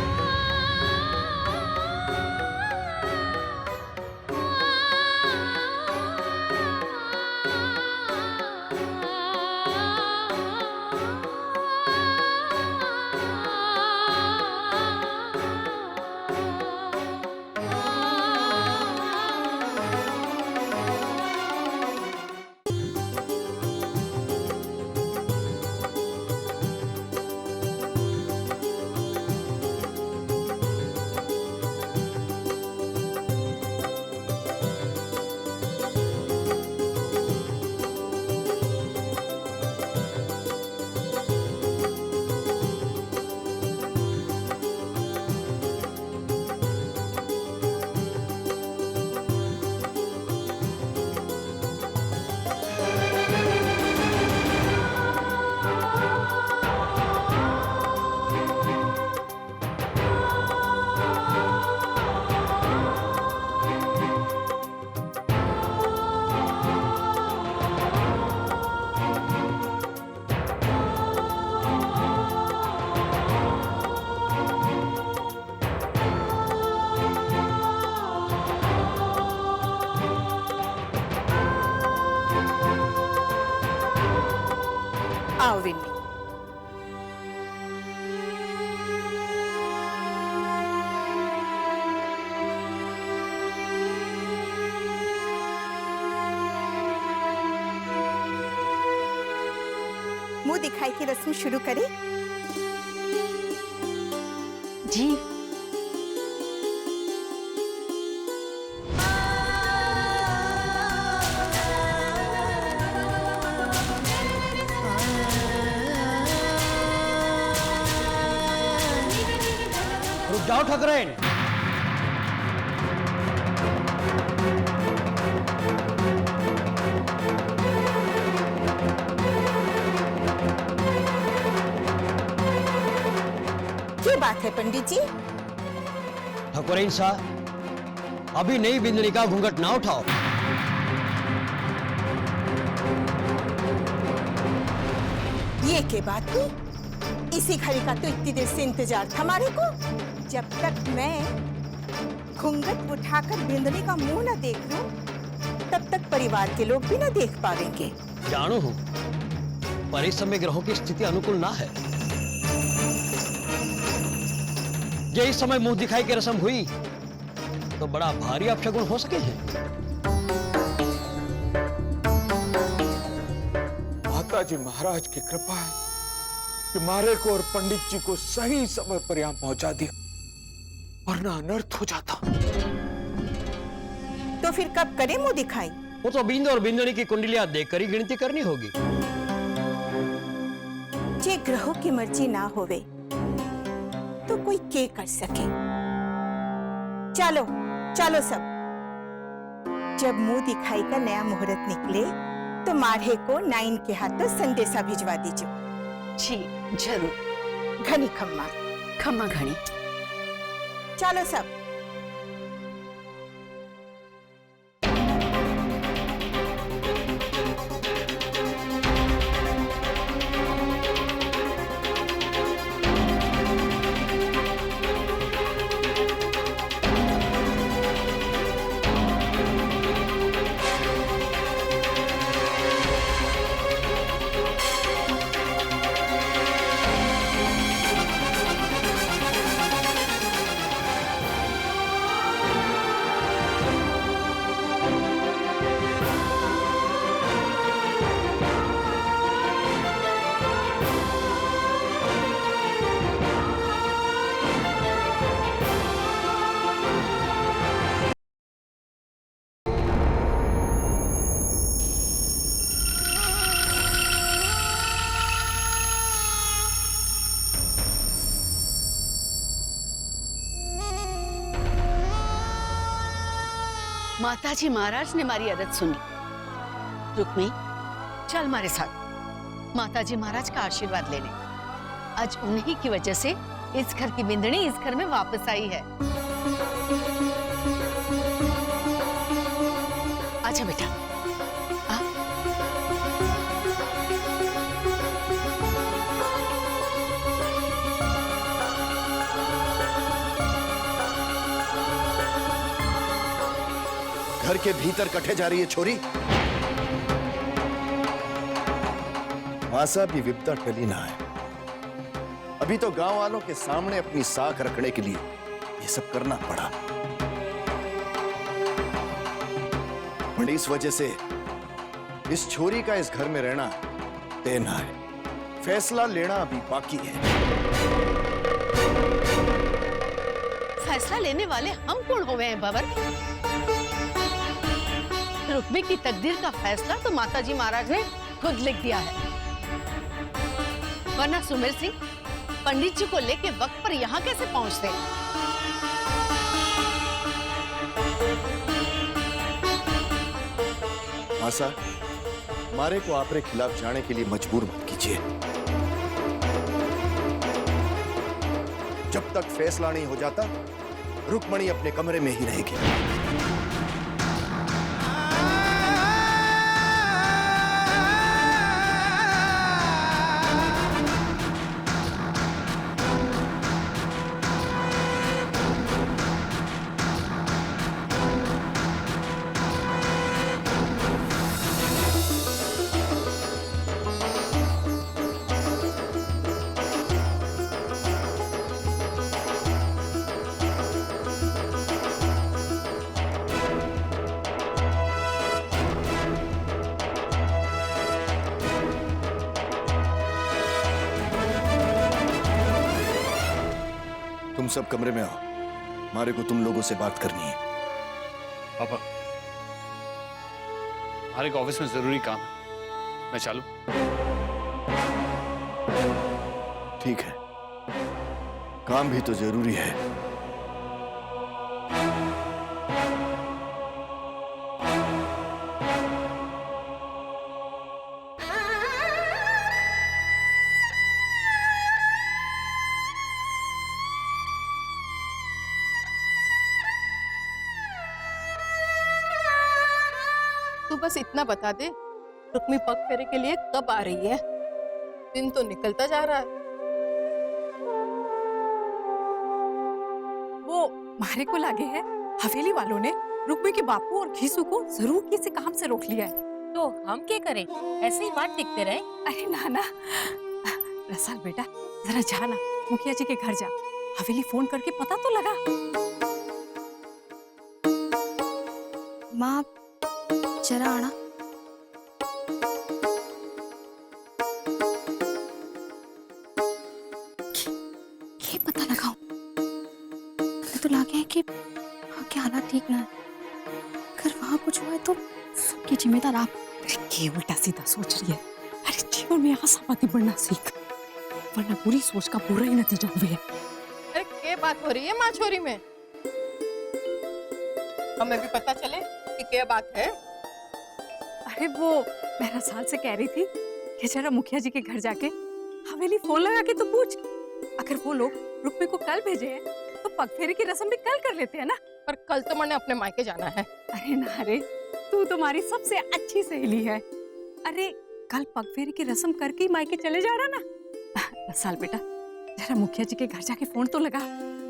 आओ विन्नी। मुंह दिखाई की रस्म शुरू करें? जी। रुक जाओ ठाकुराइन। क्या बात है पंडित जी? ठाकुराइन साहब, अभी नई बिंदनी का घूंघट ना उठाओ। ये के बात हुई? इसी घड़ी का तो इतनी देर से इंतजार था हमारे को। जब तक मैं घूंघट उठाकर बिंदनी का मुंह न देख लूं, तब तक परिवार के लोग भी न देख पाएंगे। जानो हूं, पर इस समय ग्रहों की स्थिति अनुकूल ना है। ये इस समय मुंह दिखाई की रस्म हुई तो बड़ा भारी अपशगुन हो सके हैं। माताजी महाराज की कृपा है कि मारे को और पंडित जी को सही समय पर यहां पहुंचा दिया, वरना अनर्थ हो जाता। तो फिर कब करें मुंह दिखाई? वो तो बिंदु और बिंदुनी की कुंडलियां देखकर ही गिनती करनी होगी। जे ग्रहों की मर्जी ना होवे तो कोई के कर सके। चलो चलो सब। जब मुंह दिखाई का नया मुहूर्त निकले तो मारे को नाइन के हाथों संदेशा भिजवा दीजिए। जी जरूर। घनी खम्मा। खम्मा घनी। चलो सब। माताजी महाराज ने मारी अरज सुनी। रुक्मी, चल हमारे साथ माताजी महाराज का आशीर्वाद लेने। आज उन्हीं की वजह से इस घर की बिंदनी इस घर में वापस आई है। आजा बेटा, आ। घर के भीतर कटे जा रही है छोरी। मासा भी विपदा टली ना है। अभी तो गांव वालों के सामने अपनी साख रखने के लिए ये सब करना पड़ा। और इस वजह से इस छोरी का इस घर में रहना तय ना है। फैसला लेना अभी बाकी है। फैसला लेने वाले हम कौन हो गए हैं बाबर? रुक्मी की तकदीर का फैसला तो माताजी महाराज ने खुद लिख दिया है। वरना सुमेर सिंह पंडित जी को लेके वक्त पर यहाँ कैसे पहुंचते? मासा, मारे को आपरे खिलाफ जाने के लिए मजबूर मत कीजिए। जब तक फैसला नहीं हो जाता, रुक्मणी अपने कमरे में ही रहेगी। तुम सब कमरे में आओ। मारे को तुम लोगों से बात करनी है। पापा, मारे को ऑफिस में जरूरी काम है, मैं चालू? ठीक है, काम भी तो जरूरी है। तू बस इतना बता दे, रुक्मी पग फेरे के लिए कब आ रही है? दिन तो निकलता जा रहा है। वो मारे को लगे है हवेली वालों ने रुक्मी के बापू और घीसू को जरूर किसी काम से रोक लिया है। तो हम क्या करें? ऐसे ही बात टिकते रहे? अरे नाना, रसाल बेटा जरा जाना, मुखिया जी के घर जा, हवेली फोन करके पता तो लगा। माँ जरा आना। ये पता लगाओ, मुझे तो लगे है कि वहाँ के हालात ठीक ना है। अगर वहाँ कुछ हुआ है तो सबकी जिम्मेदार आप। ये उल्टा सीधा सोच रही है। अरे जीवन में आशावादी बनना सीख, वरना बुरी सोच का बुरा ही नतीजा हुए। अरे क्या बात हो रही है माँ छोरी में? हमें भी पता चले कि क्या बात है। अरे वो मैं रसाल से कह रही थी कि जरा मुखिया जी के घर जाके हवेली फोन लगा के तो पूछ, अगर वो लोग रुक्मी को कल भेजे हैं तो पग फेरे की रस्म भी कल कर लेते हैं ना। पर कल तो मैंने अपने मायके जाना है। अरे ना रे, तू तुम्हारी सबसे अच्छी सहेली है। अरे कल पग फेरे की रस्म करके ही मायके चले जा रहा ना। रसाल बेटा जरा मुखिया जी के घर जाके फोन तो लगा।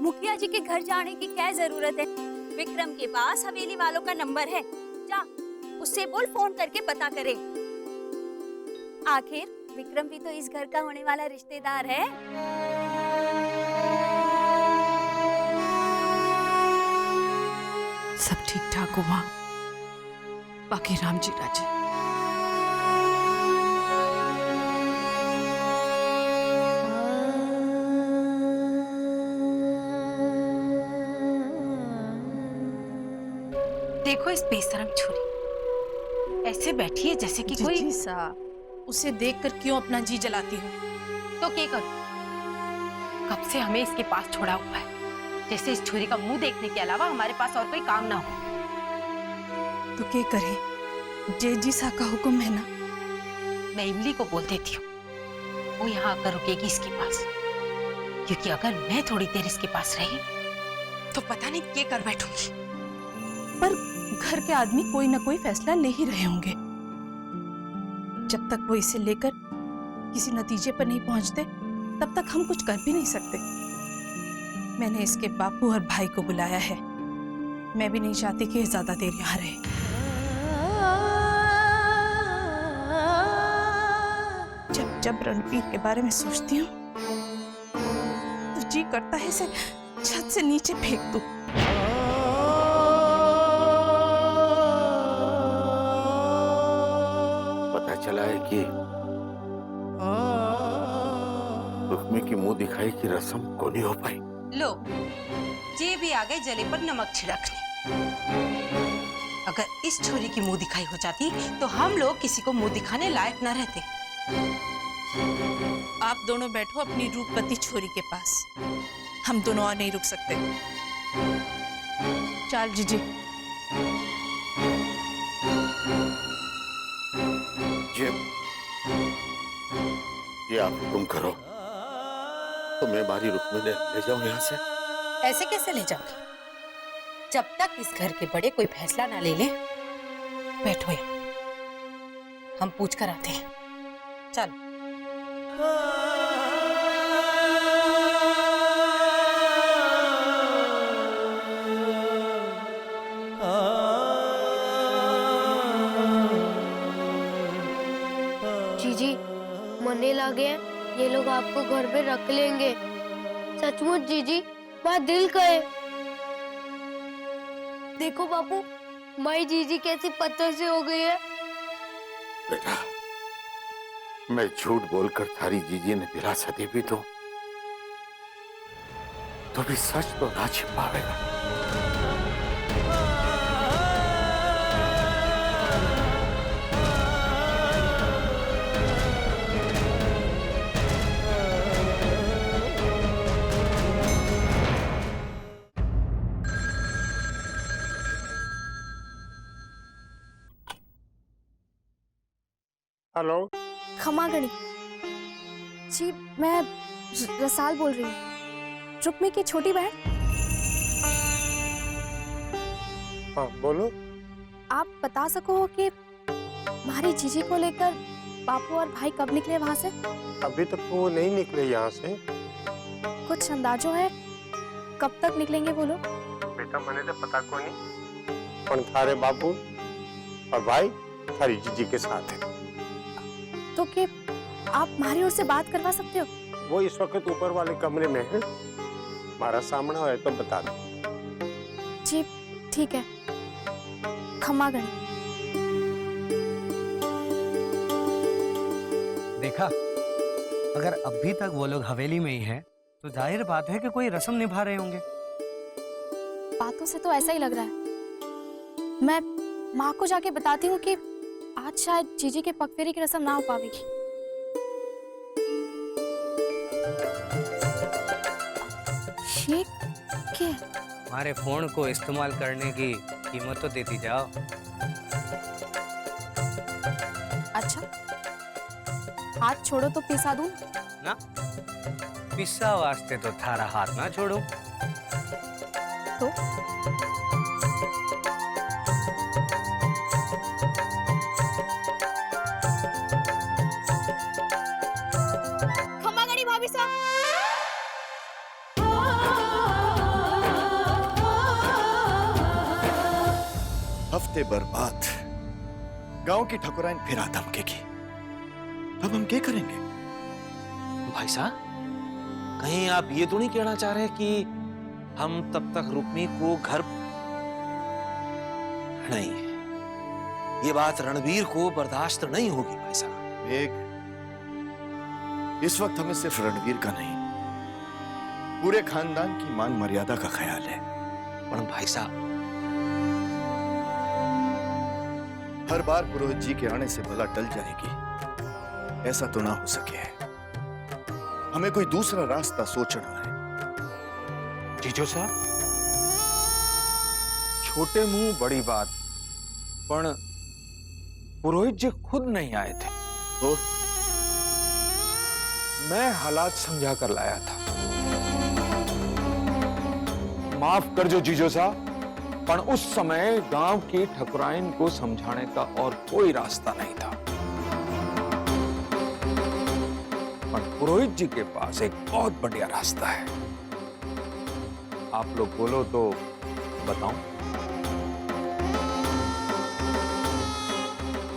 मुखिया जी के घर जाने की क्या जरूरत है? विक्रम के पास हवेली वालों का नंबर है, जा उससे बोल फोन करके पता करे। आखिर विक्रम भी तो इस घर का होने वाला रिश्तेदार है। सब ठीक ठाक हुआ, बाकी राम जी राजी। देखो इस बेशरम छोरी ऐसे बैठी है जैसे कि कोई। जीजी सा, उसे देखकर क्यों अपना जी जलाती हो? तो क्या करूं? कब से हमें इसके पास छोड़ा हुआ है, जैसे इस छोरी का मुंह देखने के अलावा हमारे पास और कोई काम ना हो। तो के करे, जे जी सा का हुक्म है ना। मैं इमली को बोल देती हूँ, वो यहाँ आकर रुकेगी इसके पास, क्योंकि अगर मैं थोड़ी देर इसके पास रही तो पता नहीं क्या कर बैठूंगी। पर घर के आदमी कोई ना कोई फैसला ले ही रहे होंगे। जब तक वो इसे लेकर किसी नतीजे पर नहीं पहुंचते तब तक हम कुछ कर भी नहीं सकते। मैंने इसके बापू और भाई को बुलाया है। मैं भी नहीं चाहती कि ये ज्यादा देर यहाँ रहे। जब जब रणबीर के बारे में सोचती हूँ तो जी करता है इसे छत से नीचे फेंक दूं। पता चला है कि रुक्मी की मुंह दिखाई की रस्म को नहीं हो पाई। लो, ये भी आ गए जले पर नमक छिड़कने। अगर इस छोरी की मुंह दिखाई हो जाती तो हम लोग किसी को मुंह दिखाने लायक न रहते। आप दोनों बैठो अपनी रूपवती छोरी के पास, हम दोनों और नहीं रुक सकते। चल जीजी। ये आप हुक्म करो तो मैं बारी रुक्मी ले जाऊं यहाँ से। ऐसे कैसे ले जाओगे? जब तक इस घर के बड़े कोई फैसला ना ले ले, बैठो यहाँ, हम पूछ कर आते हैं। चल। जीजी, मरने लगे हैं, ये लोग आपको घर में रख लेंगे। सचमुच जीजी, बात दिल कहे। देखो बापू, माई जीजी कैसी पत्थर से हो गई है। बेटा, मैं झूठ बोलकर थारी जीजी ने दिलासा दे भी दूं तो भी सच तो ना छिपावेगा। हेलो, क्षमा गणी जी, मैं रसाल बोल रही हूँ, रुक्मी की छोटी बहन। हाँ बोलो। आप बता सको कि हमारी जीजी को लेकर बापू और भाई कब निकले वहाँ से? अभी तक वो नहीं निकले यहाँ से। कुछ अंदाजो है कब तक निकलेंगे वो लोग? बेटा मैंने तो पता को नहीं, पर थारे बापू और भाई थारी जीजी के साथ है। तो कि आप हमारी ओर से बात करवा सकते हो? वो इस वक्त ऊपर वाले कमरे में है, हमारा सामना है तो बता दो। जी ठीक है, क्षमा गणी। देखा, अगर अभी तक वो लोग हवेली में ही हैं, तो जाहिर बात है कि कोई रस्म निभा रहे होंगे। बातों से तो ऐसा ही लग रहा है। मैं माँ को जाके बताती हूँ कि आज शायद जीजी के पगफेरे की रस्म ना हो पाएगी। ये क्या? हमारे फोन को इस्तेमाल करने की कीमत तो देती जाओ। अच्छा, हाथ छोड़ो तो पिसा दूं ना? पिस्सा वास्ते तो थारा हाथ ना छोड़ो। तो क्षमा गणी भाभी साहब। हफ्ते भर बाद गांव की ठकुराइन फिर धमकेगी। अब हम क्या करेंगे? भाई साहब, कहीं आप ये तो नहीं कहना चाह रहे कि हम तब तक रुक्मी को घर नहीं, ये बात रणवीर को बर्दाश्त नहीं होगी भाई साहब। इस वक्त हमें सिर्फ रणवीर का नहीं, पूरे खानदान की मान मर्यादा का ख्याल है। पर भाई साहब, हर बार पुरोहित जी के आने से भला टल जाएगी, ऐसा तो ना हो सके। हमें कोई दूसरा रास्ता सोचना है। जीजो साहब, छोटे मुंह बड़ी बात, पण पुरोहित जी खुद नहीं आए थे। तो मैं हालात समझा कर लाया था। माफ कर जो जीजो साहब, पर उस समय गांव की ठकुराइन को समझाने का और कोई रास्ता नहीं था। पर पुरोहित जी के पास एक बहुत बढ़िया रास्ता है। आप लोग बोलो तो बताऊं?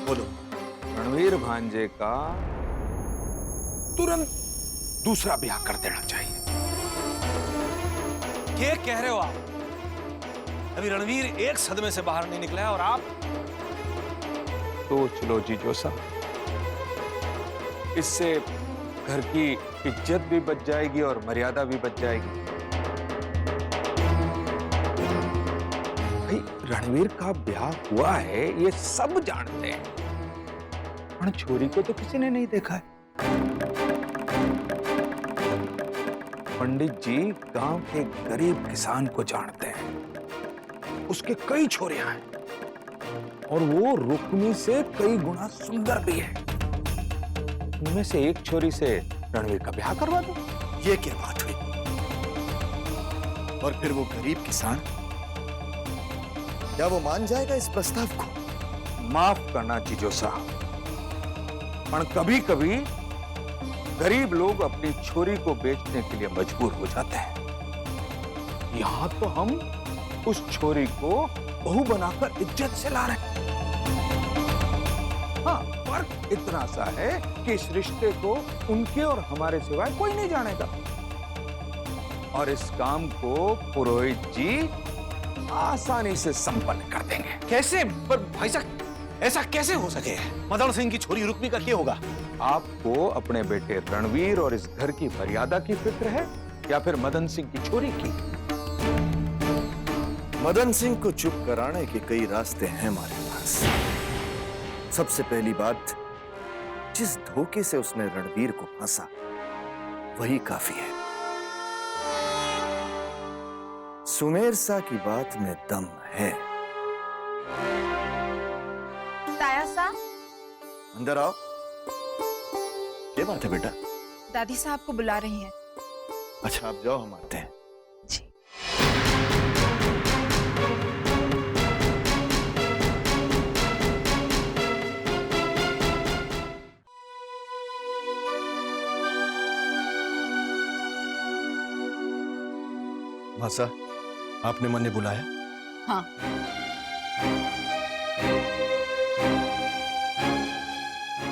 बोलो। रणवीर भांजे का तुरंत दूसरा ब्याह कर देना चाहिए। क्या कह रहे हो आप? अभी रणवीर एक सदमे से बाहर नहीं निकला है और आप? सोच लो जीजो साहब, इससे घर की इज्जत भी बच जाएगी और मर्यादा भी बच जाएगी। भाई रणवीर का ब्याह हुआ है ये सब जानते हैं, पर छोरी को तो किसी ने नहीं देखा है। पंडित जी गांव के गरीब किसान को जानते हैं, उसके कई छोरियां हैं और वो रुक्मी से कई गुना सुंदर भी है। उनमें से एक छोरी से रणवीर का ब्याह करवा दो। ये क्या बात हुई? और फिर वो गरीब किसान, क्या वो मान जाएगा इस प्रस्ताव को? माफ करना जीजो साहब, पर कभी कभी गरीब लोग अपनी छोरी को बेचने के लिए मजबूर हो जाते हैं। यहां तो हम उस छोरी को बहू बनाकर इज्जत से ला रहे हैं। हाँ, फर्क इतना सा है कि इस रिश्ते को उनके और हमारे सिवाय कोई नहीं जानेगा। और इस काम को पुरोहित जी आसानी से संपन्न कर देंगे। कैसे? पर भाई साहब ऐसा कैसे हो सके? मदन सिंह की छोरी रुक्मी का क्या होगा? आपको अपने बेटे रणवीर और इस घर की मर्यादा की फिक्र है या फिर मदन सिंह की छोरी की? मदन सिंह को चुप कराने के कई रास्ते हैं हमारे पास। सबसे पहली बात, जिस धोखे से उसने रणवीर को फंसा वही काफी है। सुमेर सा की बात में दम है। ताया सा, अंदर आओ। क्या बात है बेटा? दादी साहब को बुला रही हैं। अच्छा आप जाओ, हम आते हैं। मासा, आपने मन्ने बुलाया? हाँ।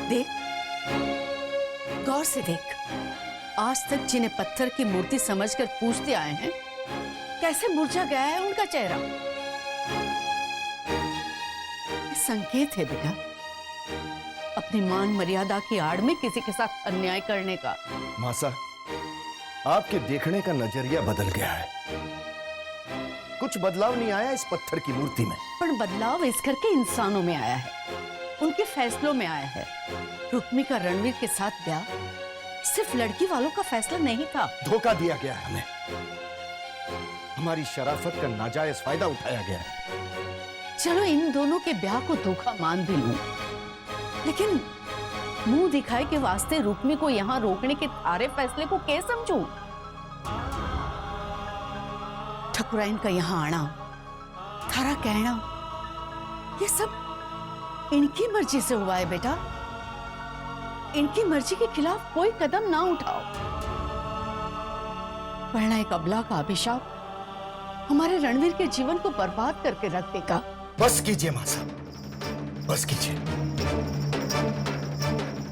देख, गौर से देख, आज तक जिन्हें पत्थर की मूर्ति समझकर पूछते आए हैं, कैसे मुरझा गया है उनका चेहरा। ये संकेत है बेटा, अपनी मान मर्यादा की आड़ में किसी के साथ अन्याय करने का। मासा, आपके देखने का नजरिया बदल गया है। कुछ बदलाव नहीं आया इस पत्थर की मूर्ति में। पर बदलाव इस घर के इंसानों में आया है, उनके फैसलों में आया है। रुक्मी का रणवीर के साथ ब्याह सिर्फ लड़की वालों का फैसला नहीं था। धोखा दिया गया है हमें, हमारी शराफत का नाजायज फायदा उठाया गया है। चलो इन दोनों के ब्याह को धोखा मान भी लूं, लेकिन मुंह दिखाए के वास्ते रुक्मी को यहाँ रोकने के थारे फैसले को कैसे समझूं? ठकुराइन का यहाँ आना, थारा कहना, ये सब इनकी मर्जी से हुआ है बेटा। इनकी मर्जी के खिलाफ कोई कदम ना उठाओ, वरना एक अबला का अभिशाप हमारे रणवीर के जीवन को बर्बाद करके रख देगा। बस कीजिए मासा, बस कीजिए।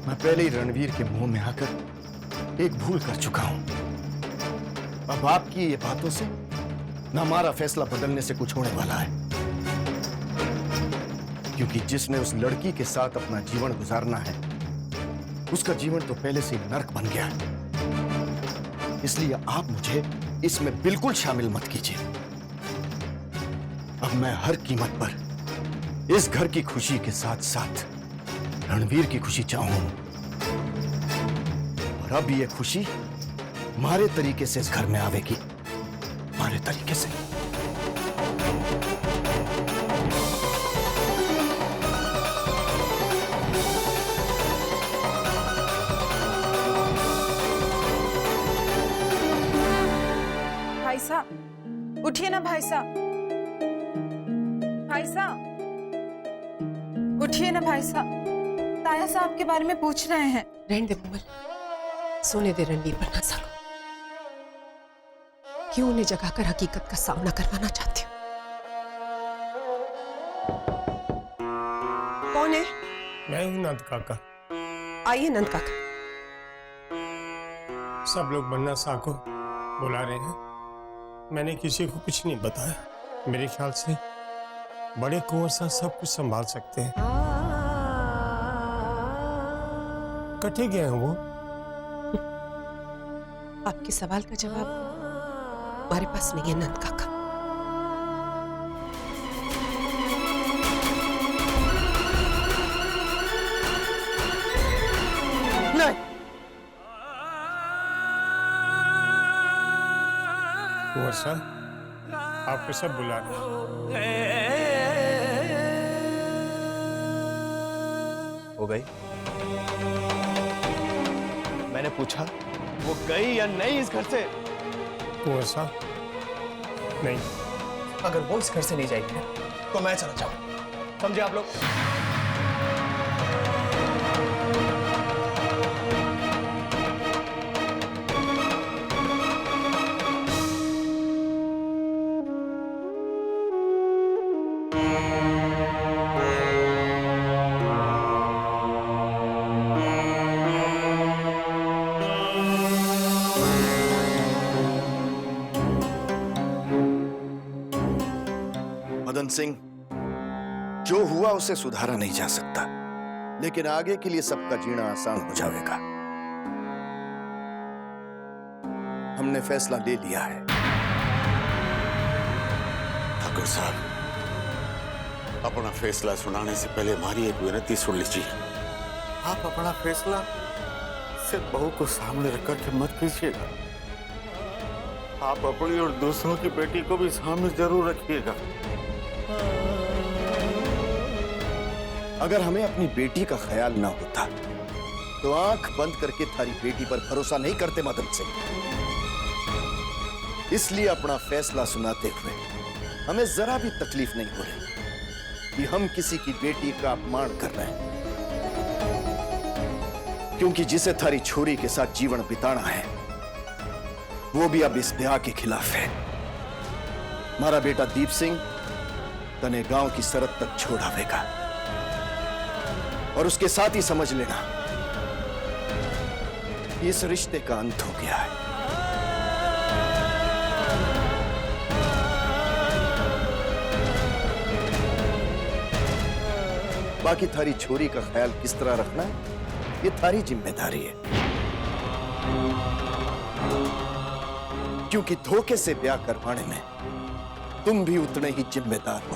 मैं पहले ही रणवीर के मुंह में आकर एक भूल कर चुका हूं। अब आपकी ये बातों से न हमारा फैसला बदलने से कुछ होने वाला है, क्योंकि जिसने उस लड़की के साथ अपना जीवन गुजारना है, उसका जीवन तो पहले से ही नर्क बन गया है। इसलिए आप मुझे इसमें बिल्कुल शामिल मत कीजिए। अब मैं हर कीमत पर इस घर की खुशी के साथ साथ रणवीर की खुशी चाहूं, और अब ये खुशी हमारे तरीके से इस घर में आवेगी, हमारे तरीके से। उठिए ना भाई साहब, भाई साहब उठिए ना भाई साहब, ताया साहब के बारे में पूछ रहे हैं। रहने दे मोमल, सोने दे रणवीर पर ना सको। क्यों उन्हें जगाकर हकीकत का सामना करवाना चाहती हूँ? कौन है? मैं हूँ नंद काका। आइए नंद काका। सब लोग बन्ना सा को बुला रहे हैं। मैंने किसी को कुछ नहीं बताया। मेरे ख्याल से बड़े कुंवर साहब सब कुछ संभाल सकते हैं। कटे गए हैं वो। आपके सवाल का जवाब हमारे पास नहीं है नंद काका। नहीं। कुंवर साहब आपको सब बुला रहे हैं। हो गई? मैंने पूछा वो गई या नहीं इस घर से? कुंवर साहब नहीं। अगर वो इस घर से नहीं जाएगी तो मैं चला जाऊं। समझे आप लोग? मदन सिंह, जो हुआ उसे सुधारा नहीं जा सकता, लेकिन आगे के लिए सबका जीना आसान हो जाएगा। हमने फैसला ले लिया है। ठाकुर साहब, अपना फैसला सुनाने से पहले हमारी एक विनती सुन लीजिए। आप अपना फैसला सिर्फ बहू को सामने रख करके मत कीजिएगा। आप अपनी और दूसरों की बेटी को भी सामने जरूर रखिएगा। अगर हमें अपनी बेटी का ख्याल ना होता तो आंख बंद करके थारी बेटी पर भरोसा नहीं करते मदन सिंह। इसलिए अपना फैसला सुनाते हुए हमें जरा भी तकलीफ नहीं हो रही कि हम किसी की बेटी का अपमान कर रहे हैं, क्योंकि जिसे थारी छोरी के साथ जीवन बिताना है वो भी अब इस ब्याह के खिलाफ है। हमारा बेटा दीप सिंह तने गांव की सरहद तक छोड़ आवेगा और उसके साथ ही समझ लेना इस रिश्ते का अंत हो गया है। बाकी थारी छोरी का ख्याल किस तरह रखना है ये थारी जिम्मेदारी है, क्योंकि धोखे से ब्याह करवाने में तुम भी उतने ही जिम्मेदार हो।